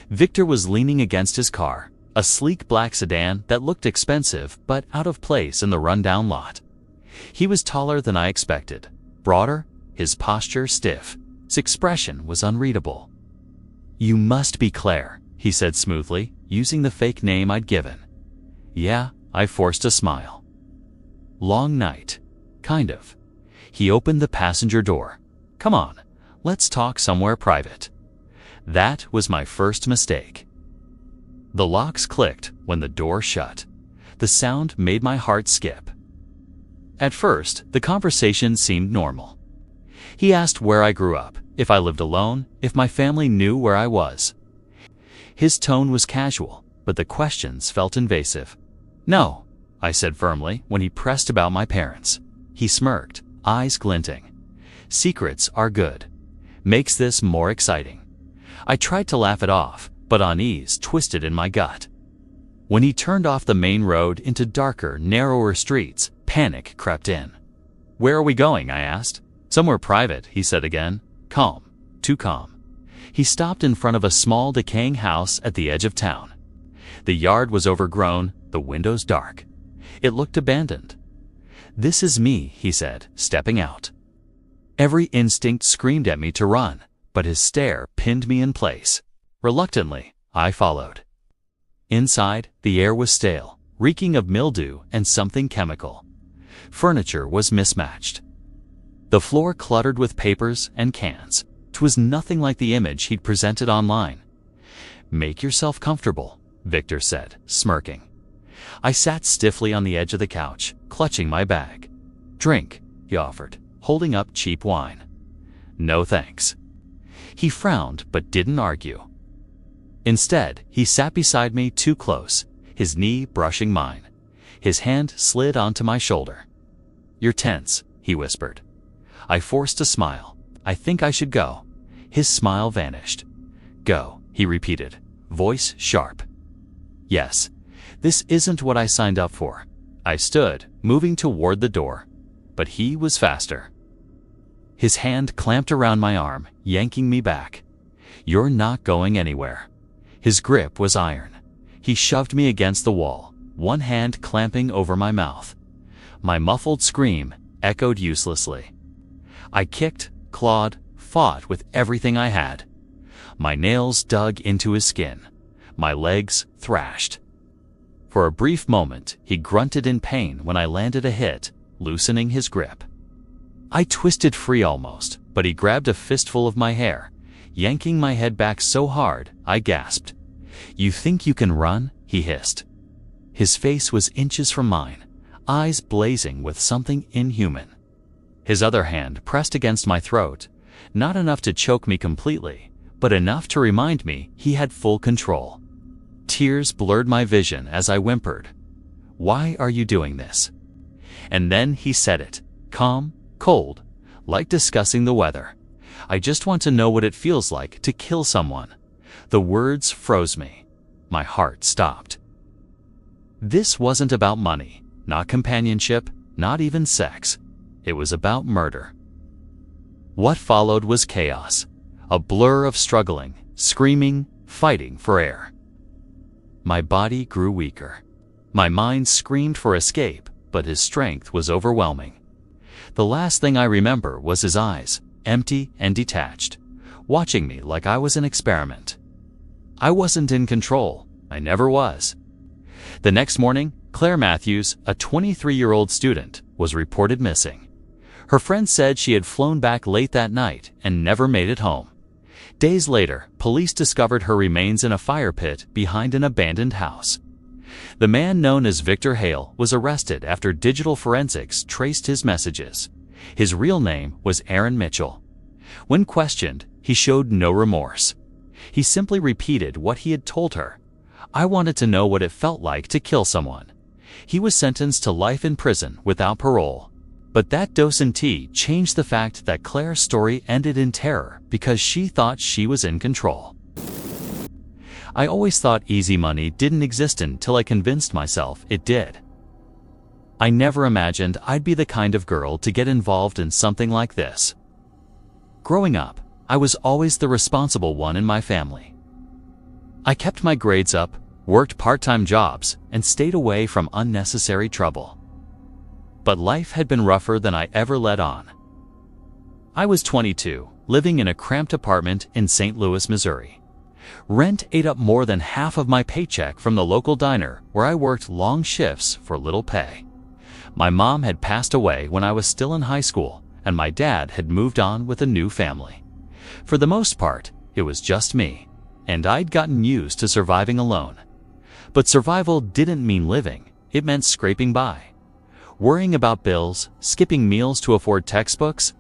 Victor was leaning against his car, a sleek black sedan that looked expensive but out of place in the rundown lot. He was taller than I expected, broader, his posture stiff. His expression was unreadable. You must be Claire, he said smoothly, using the fake name I'd given. Yeah, I forced a smile. Long night. Kind of. He opened the passenger door. Come on, let's talk somewhere private. That was my first mistake. The locks clicked when the door shut. The sound made my heart skip. At first, the conversation seemed normal. He asked where I grew up, if I lived alone, if my family knew where I was. His tone was casual, but the questions felt invasive. "No," I said firmly when he pressed about my parents. He smirked, eyes glinting. "Secrets are good. Makes this more exciting." I tried to laugh it off, but unease twisted in my gut. When he turned off the main road into darker, narrower streets, panic crept in. "Where are we going?" I asked. "Somewhere private," he said again. Calm, too calm. He stopped in front of a small, decaying house at the edge of town. The yard was overgrown, the windows dark. It looked abandoned. "This is me," he said, stepping out. Every instinct screamed at me to run, but his stare pinned me in place. Reluctantly, I followed. Inside, the air was stale, reeking of mildew and something chemical. Furniture was mismatched. The floor cluttered with papers and cans. 'Twas nothing like the image he'd presented online. "Make yourself comfortable," Victor said, smirking. I sat stiffly on the edge of the couch, clutching my bag. "Drink," he offered, holding up cheap wine. "No thanks." He frowned but didn't argue. Instead, he sat beside me too close, his knee brushing mine. His hand slid onto my shoulder. "You're tense," he whispered. I forced a smile. "I think I should go." His smile vanished. "Go," he repeated, voice sharp. "Yes, this isn't what I signed up for." I stood, moving toward the door, but he was faster. His hand clamped around my arm, yanking me back. "You're not going anywhere." His grip was iron. He shoved me against the wall, one hand clamping over my mouth. My muffled scream echoed uselessly. I kicked, clawed, fought with everything I had. My nails dug into his skin. My legs thrashed. For a brief moment, he grunted in pain when I landed a hit, loosening his grip. I twisted free almost, but he grabbed a fistful of my hair, yanking my head back so hard, I gasped. "You think you can run?" he hissed. His face was inches from mine, eyes blazing with something inhuman. His other hand pressed against my throat, not enough to choke me completely, but enough to remind me he had full control. Tears blurred my vision as I whimpered, "Why are you doing this?" And then he said it, calm, cold, like discussing the weather. "I just want to know what it feels like to kill someone." The words froze me. My heart stopped. This wasn't about money, not companionship, not even sex. It was about murder. What followed was chaos, a blur of struggling, screaming, fighting for air. My body grew weaker. My mind screamed for escape, but his strength was overwhelming. The last thing I remember was his eyes, empty and detached, watching me like I was an experiment. I wasn't in control. I never was. The next morning, Claire Matthews, a 23-year-old student, was reported missing. Her friend said she had flown back late that night and never made it home. Days later, police discovered her remains in a fire pit behind an abandoned house. The man known as Victor Hale was arrested after digital forensics traced his messages. His real name was Aaron Mitchell. When questioned, he showed no remorse. He simply repeated what he had told her. "I wanted to know what it felt like to kill someone." He was sentenced to life in prison without parole. But that dose in tea changed the fact that Claire's story ended in terror because she thought she was in control. I always thought easy money didn't exist until I convinced myself it did. I never imagined I'd be the kind of girl to get involved in something like this. Growing up, I was always the responsible one in my family. I kept my grades up, worked part-time jobs, and stayed away from unnecessary trouble. But life had been rougher than I ever let on. I was 22, living in a cramped apartment in St. Louis, Missouri. Rent ate up more than half of my paycheck from the local diner where I worked long shifts for little pay. My mom had passed away when I was still in high school, and my dad had moved on with a new family. For the most part, it was just me, and I'd gotten used to surviving alone. But survival didn't mean living, it meant scraping by. Worrying about bills, skipping meals to afford textbooks.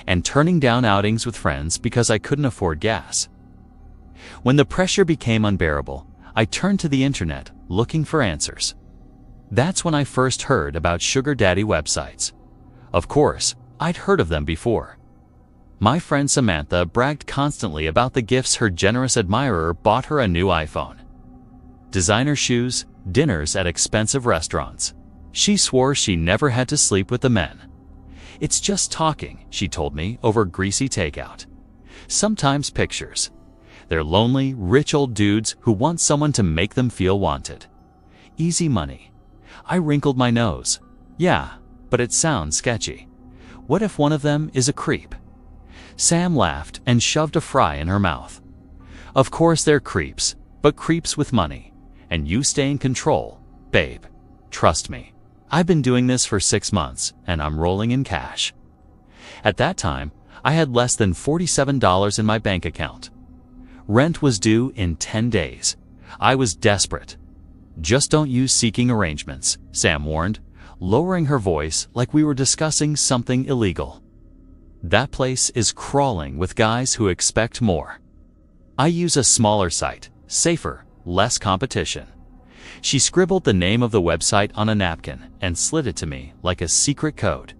and turning down outings with friends because I couldn't afford gas. When the pressure became unbearable, I turned to the internet looking for answers. That's when I first heard about sugar daddy websites. Of course, I'd heard of them before. My friend Samantha bragged constantly about the gifts her generous admirer bought her: a new iPhone, designer shoes, dinners at expensive restaurants. She swore she never had to sleep with the men. It's just talking, she told me, over greasy takeout. Sometimes pictures. They're lonely, rich old dudes who want someone to make them feel wanted. Easy money. I wrinkled my nose. Yeah, but it sounds sketchy. What if one of them is a creep? Sam laughed and shoved a fry in her mouth. Of course they're creeps, but creeps with money. And you stay in control, babe. Trust me. I've been doing this for 6 months, and I'm rolling in cash. At that time, I had less than $47 in my bank account. Rent was due in 10 days. I was desperate. Just don't use seeking arrangements, Sam warned, lowering her voice like we were discussing something illegal. That place is crawling with guys who expect more. I use a smaller site, safer, less competition. She scribbled the name of the website on a napkin and slid it to me like a secret code.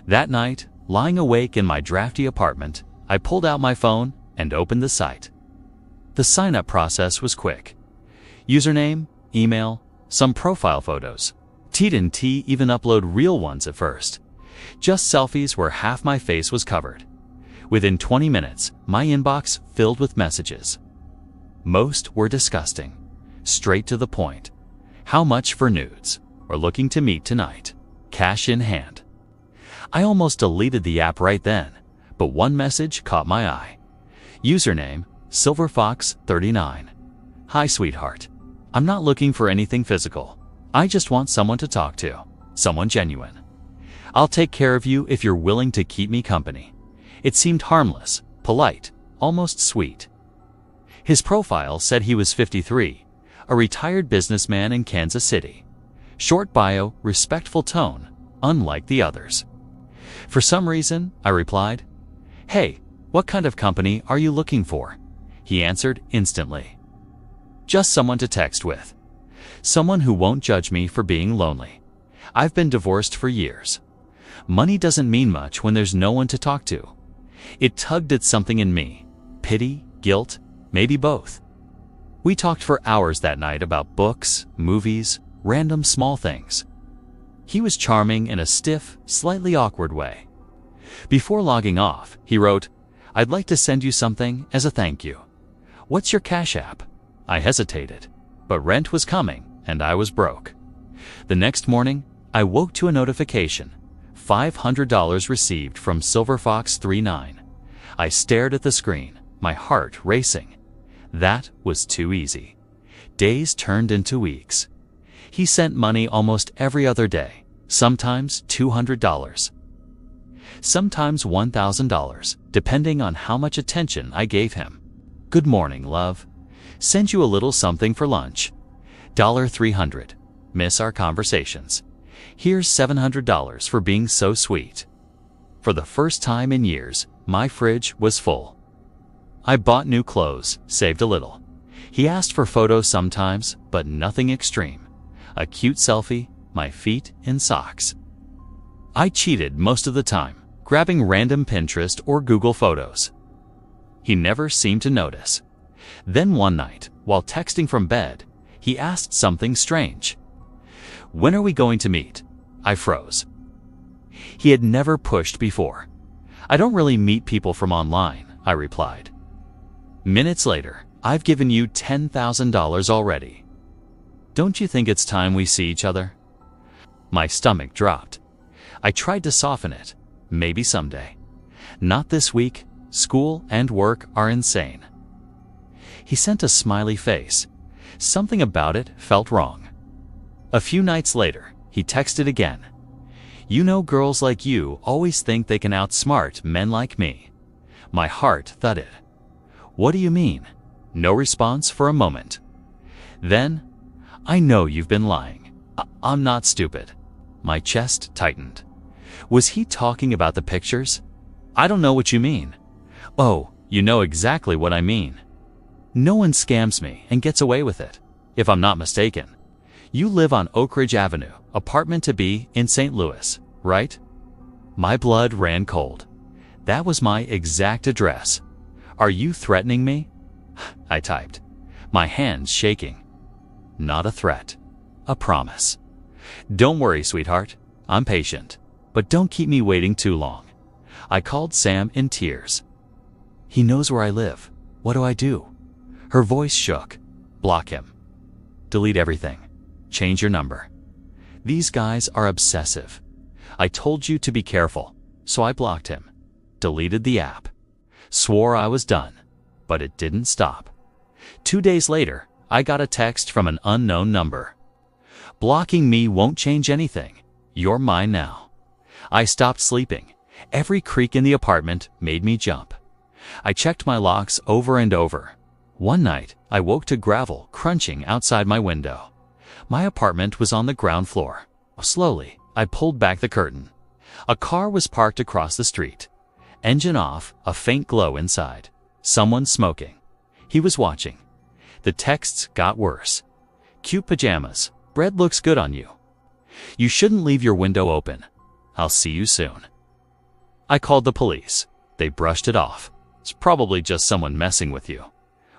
That night, lying awake in my drafty apartment, I pulled out my phone and opened the site. The sign-up process was quick. Username, email, some profile photos. Didn't even upload real ones at first. Just selfies where half my face was covered. Within 20 minutes, my inbox filled with messages. Most were disgusting. Straight to the point. How much for nudes? Or looking to meet tonight? Cash in hand. I almost deleted the app right then, but one message caught my eye. Username, SilverFox39. Hi, sweetheart. I'm not looking for anything physical. I just want someone to talk to. Someone genuine. I'll take care of you if you're willing to keep me company. It seemed harmless, polite, almost sweet. His profile said he was 53, a retired businessman in Kansas City. Short bio, respectful tone, unlike the others. For some reason, I replied, "Hey, what kind of company are you looking for?" He answered instantly. "Just someone to text with. Someone who won't judge me for being lonely. I've been divorced for years. Money doesn't mean much when there's no one to talk to." It tugged at something in me. Pity, guilt, maybe both. We talked for hours that night about books, movies, random small things. He was charming in a stiff, slightly awkward way. Before logging off, he wrote, "I'd like to send you something as a thank you. What's your Cash App?" I hesitated, but rent was coming and I was broke. The next morning, I woke to a notification. $500 received from SilverFox39. I stared at the screen, my heart racing. That was too easy. Days turned into weeks. He sent money almost every other day, sometimes $200. Sometimes $1,000, depending on how much attention I gave him. "Good morning, love. Send you a little something for lunch. $300. Miss our conversations. Here's $700 for being so sweet." For the first time in years, my fridge was full. I bought new clothes, saved a little. He asked for photos sometimes, but nothing extreme. A cute selfie, my feet in socks. I cheated most of the time, grabbing random Pinterest or Google photos. He never seemed to notice. Then one night, while texting from bed, he asked something strange. "When are we going to meet?" I froze. He had never pushed before. "I don't really meet people from online," I replied. Minutes later, "I've given you $10,000 already. Don't you think it's time we see each other?" My stomach dropped. I tried to soften it. Maybe someday. Not this week. School and work are insane. He sent a smiley face. Something about it felt wrong. A few nights later, he texted again. "You know, girls like you always think they can outsmart men like me." My heart thudded. "What do you mean?" No response for a moment. Then, "I know you've been lying. I'm not stupid." My chest tightened. Was he talking about the pictures? I don't know what you mean. Oh, you know exactly what I mean. No one scams me and gets away with it, if I'm not mistaken. You live on Oak Ridge Avenue, apartment to be in St. Louis, right? My blood ran cold. That was my exact address. Are you threatening me? I typed, my hands shaking. Not a threat, a promise. Don't worry, sweetheart. I'm patient, but don't keep me waiting too long. I called Sam in tears. He knows where I live. What do I do? Her voice shook. Block him. Delete everything. Change your number. These guys are obsessive. I told you to be careful, so I blocked him. Deleted the app. Swore I was done, but it didn't stop. 2 days later, I got a text from an unknown number. Blocking me won't change anything. You're mine now. I stopped sleeping. Every creak in the apartment made me jump. I checked my locks over and over. One night, I woke to gravel crunching outside my window. My apartment was on the ground floor. Slowly, I pulled back the curtain. A car was parked across the street. Engine off, a faint glow inside. Someone smoking. He was watching. The texts got worse. Cute pajamas. Bread looks good on you. You shouldn't leave your window open. I'll see you soon. I called the police. They brushed it off. It's probably just someone messing with you.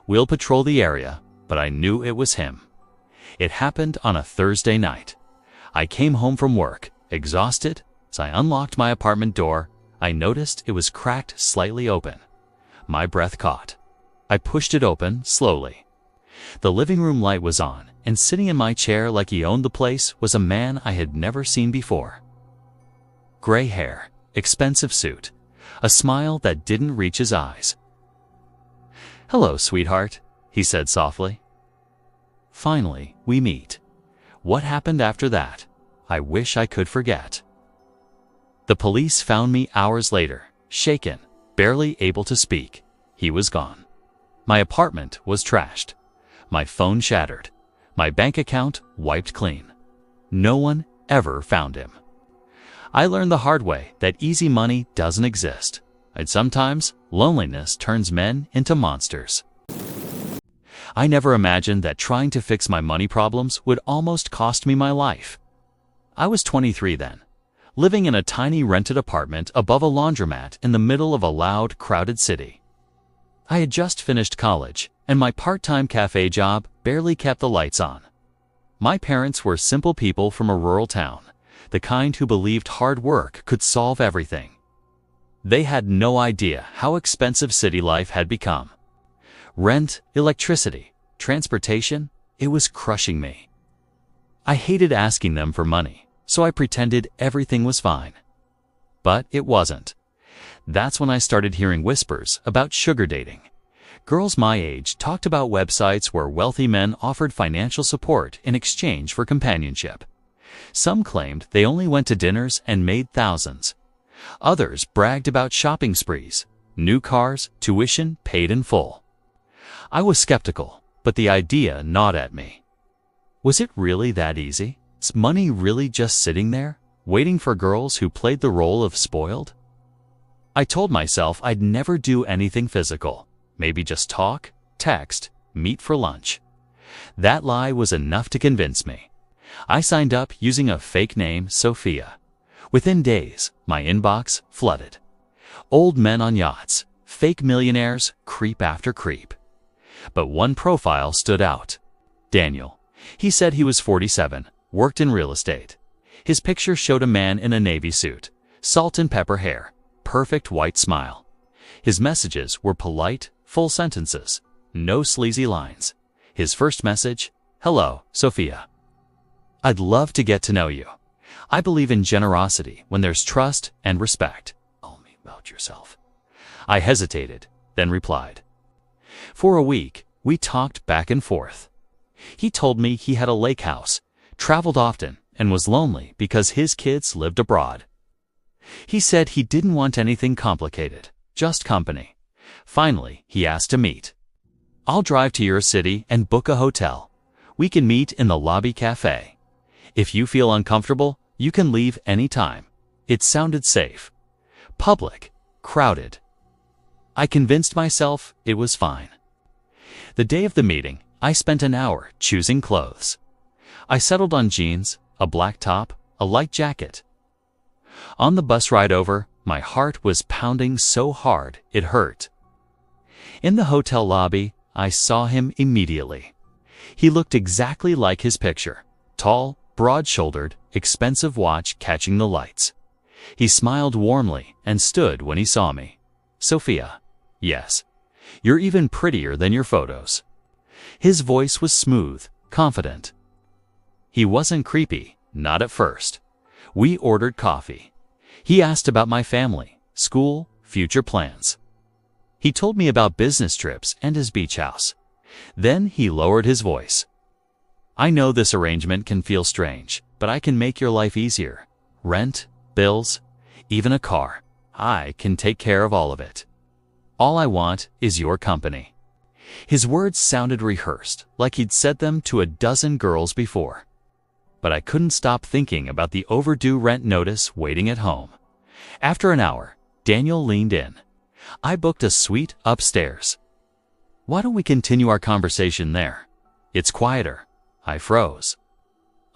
We'll patrol the area, but I knew it was him. It happened on a Thursday night. I came home from work, exhausted. As I unlocked my apartment door, I noticed it was cracked slightly open. My breath caught. I pushed it open slowly. The living room light was on, and sitting in my chair like he owned the place was a man I had never seen before. Gray hair, expensive suit, a smile that didn't reach his eyes. "Hello, sweetheart," he said softly. Finally, we meet. What happened after that? I wish I could forget. The police found me hours later, shaken, barely able to speak. He was gone. My apartment was trashed. My phone shattered. My bank account wiped clean. No one ever found him. I learned the hard way that easy money doesn't exist, and sometimes loneliness turns men into monsters. I never imagined that trying to fix my money problems would almost cost me my life. I was 23 then, living in a tiny rented apartment above a laundromat in the middle of a loud, crowded city. I had just finished college, and my part-time cafe job barely kept the lights on. My parents were simple people from a rural town, the kind who believed hard work could solve everything. They had no idea how expensive city life had become. Rent, electricity, transportation, it was crushing me. I hated asking them for money, so I pretended everything was fine. But it wasn't. That's when I started hearing whispers about sugar dating. Girls my age talked about websites where wealthy men offered financial support in exchange for companionship. Some claimed they only went to dinners and made thousands. Others bragged about shopping sprees, new cars, tuition paid in full. I was skeptical, but the idea gnawed at me. Was it really that easy? Is money really just sitting there, waiting for girls who played the role of spoiled? I told myself I'd never do anything physical, maybe just talk, text, meet for lunch. That lie was enough to convince me. I signed up using a fake name, Sophia. Within days, my inbox flooded. Old men on yachts, fake millionaires, creep after creep. But one profile stood out. Daniel. He said he was 47, worked in real estate. His picture showed a man in a navy suit, salt and pepper hair, perfect white smile. His messages were polite, full sentences, no sleazy lines. His first message, "Hello, Sophia. I'd love to get to know you. I believe in generosity when there's trust and respect. Tell me about yourself." I hesitated, then replied. For a week, we talked back and forth. He told me he had a lake house, traveled often, and was lonely because his kids lived abroad. He said he didn't want anything complicated, just company. Finally, he asked to meet. "I'll drive to your city and book a hotel. We can meet in the lobby cafe. If you feel uncomfortable, you can leave any time." It sounded safe. Public, crowded. I convinced myself it was fine. The day of the meeting, I spent an hour choosing clothes. I settled on jeans, a black top, a light jacket. On the bus ride over, my heart was pounding so hard it hurt. In the hotel lobby, I saw him immediately. He looked exactly like his picture. Tall, broad-shouldered, expensive watch catching the lights. He smiled warmly and stood when he saw me. "Sophia." "Yes. You're even prettier than your photos." His voice was smooth, confident. He wasn't creepy, not at first. We ordered coffee. He asked about my family, school, future plans. He told me about business trips and his beach house. Then he lowered his voice. "I know this arrangement can feel strange, but I can make your life easier. Rent, bills, even a car. I can take care of all of it. All I want is your company." His words sounded rehearsed, like he'd said them to a dozen girls before. But I couldn't stop thinking about the overdue rent notice waiting at home. After an hour, Daniel leaned in. "I booked a suite upstairs. Why don't we continue our conversation there? It's quieter." I froze.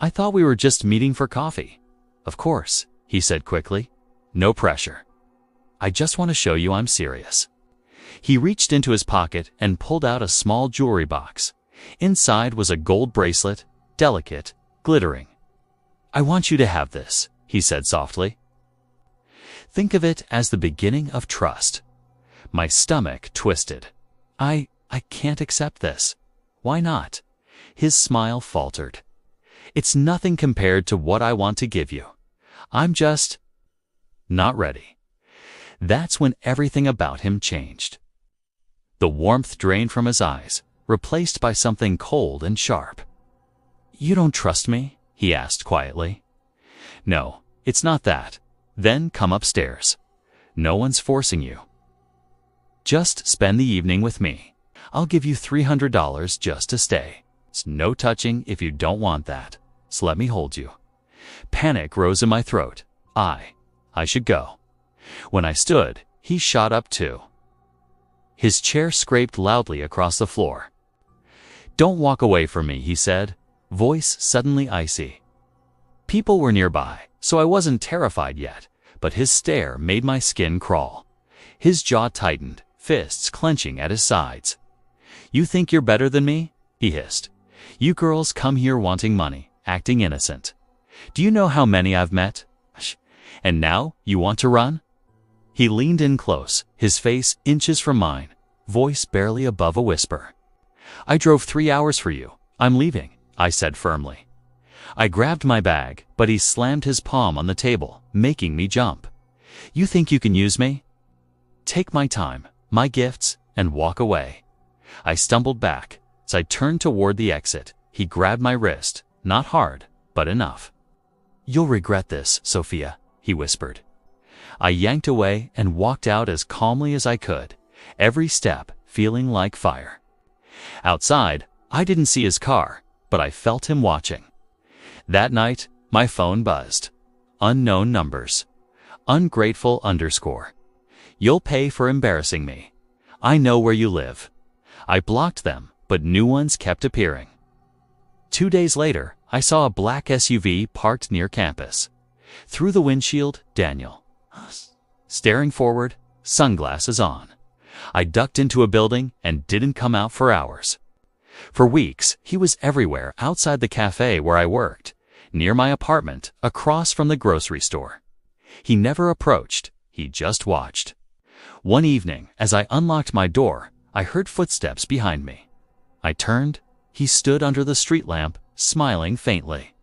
"I thought we were just meeting for coffee." "Of course," he said quickly. "No pressure. I just want to show you I'm serious." He reached into his pocket and pulled out a small jewelry box. Inside was a gold bracelet, delicate, glittering. "I want you to have this," he said softly. "Think of it as the beginning of trust." My stomach twisted. I can't accept this." "Why not?" His smile faltered. "It's nothing compared to what I want to give you. I'm just not ready." That's when everything about him changed. The warmth drained from his eyes, replaced by something cold and sharp. "You don't trust me?" he asked quietly. "No, it's not that." "Then come upstairs. No one's forcing you. Just spend the evening with me. I'll give you $300 just to stay. It's no touching if you don't want that. So let me hold you." Panic rose in my throat. I should go. When I stood, he shot up too. His chair scraped loudly across the floor. "Don't walk away from me," he said, voice suddenly icy. People were nearby, so I wasn't terrified yet, but his stare made my skin crawl. His jaw tightened, fists clenching at his sides. "You think you're better than me?" he hissed. "You girls come here wanting money, acting innocent. Do you know how many I've met? And now you want to run?" He leaned in close, his face inches from mine, voice barely above a whisper. "I drove 3 hours for you. I'm leaving," I said firmly. I grabbed my bag, but he slammed his palm on the table, making me jump. "You think you can use me? Take my time, my gifts, and walk away." I stumbled back. As I turned toward the exit, he grabbed my wrist, not hard, but enough. "You'll regret this, Sophia," he whispered. I yanked away and walked out as calmly as I could, every step feeling like fire. Outside, I didn't see his car, but I felt him watching. That night, my phone buzzed. Unknown numbers. Ungrateful _ "You'll pay for embarrassing me. I know where you live." I blocked them, but new ones kept appearing. 2 days later, I saw a black SUV parked near campus. Through the windshield, Daniel. Staring forward, sunglasses on. I ducked into a building and didn't come out for hours. For weeks, he was everywhere outside the cafe where I worked, near my apartment, across from the grocery store. He never approached, he just watched. One evening, as I unlocked my door, I heard footsteps behind me. I turned. He stood under the street lamp, smiling faintly.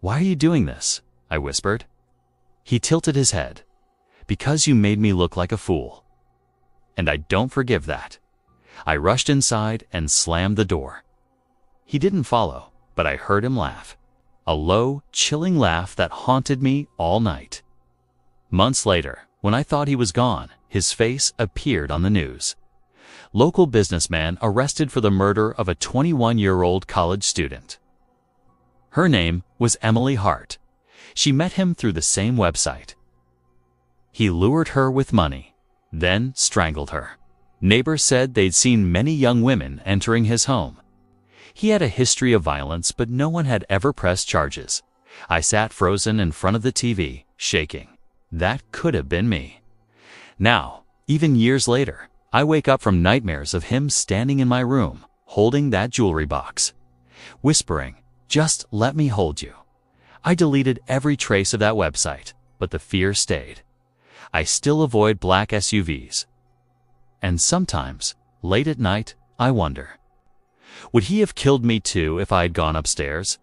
"Why are you doing this?" I whispered. He tilted his head. "Because you made me look like a fool. And I don't forgive that." I rushed inside and slammed the door. He didn't follow, but I heard him laugh. A low, chilling laugh that haunted me all night. Months later, when I thought he was gone, his face appeared on the news. Local businessman arrested for the murder of a 21-year-old college student. Her name was Emily Hart. She met him through the same website. He lured her with money, then strangled her. Neighbors said they'd seen many young women entering his home. He had a history of violence, but no one had ever pressed charges. I sat frozen in front of the TV, shaking. That could have been me. Now, even years later, I wake up from nightmares of him standing in my room, holding that jewelry box, whispering, "Just let me hold you." I deleted every trace of that website, but the fear stayed. I still avoid black SUVs. And sometimes, late at night, I wonder, would he have killed me too if I had gone upstairs?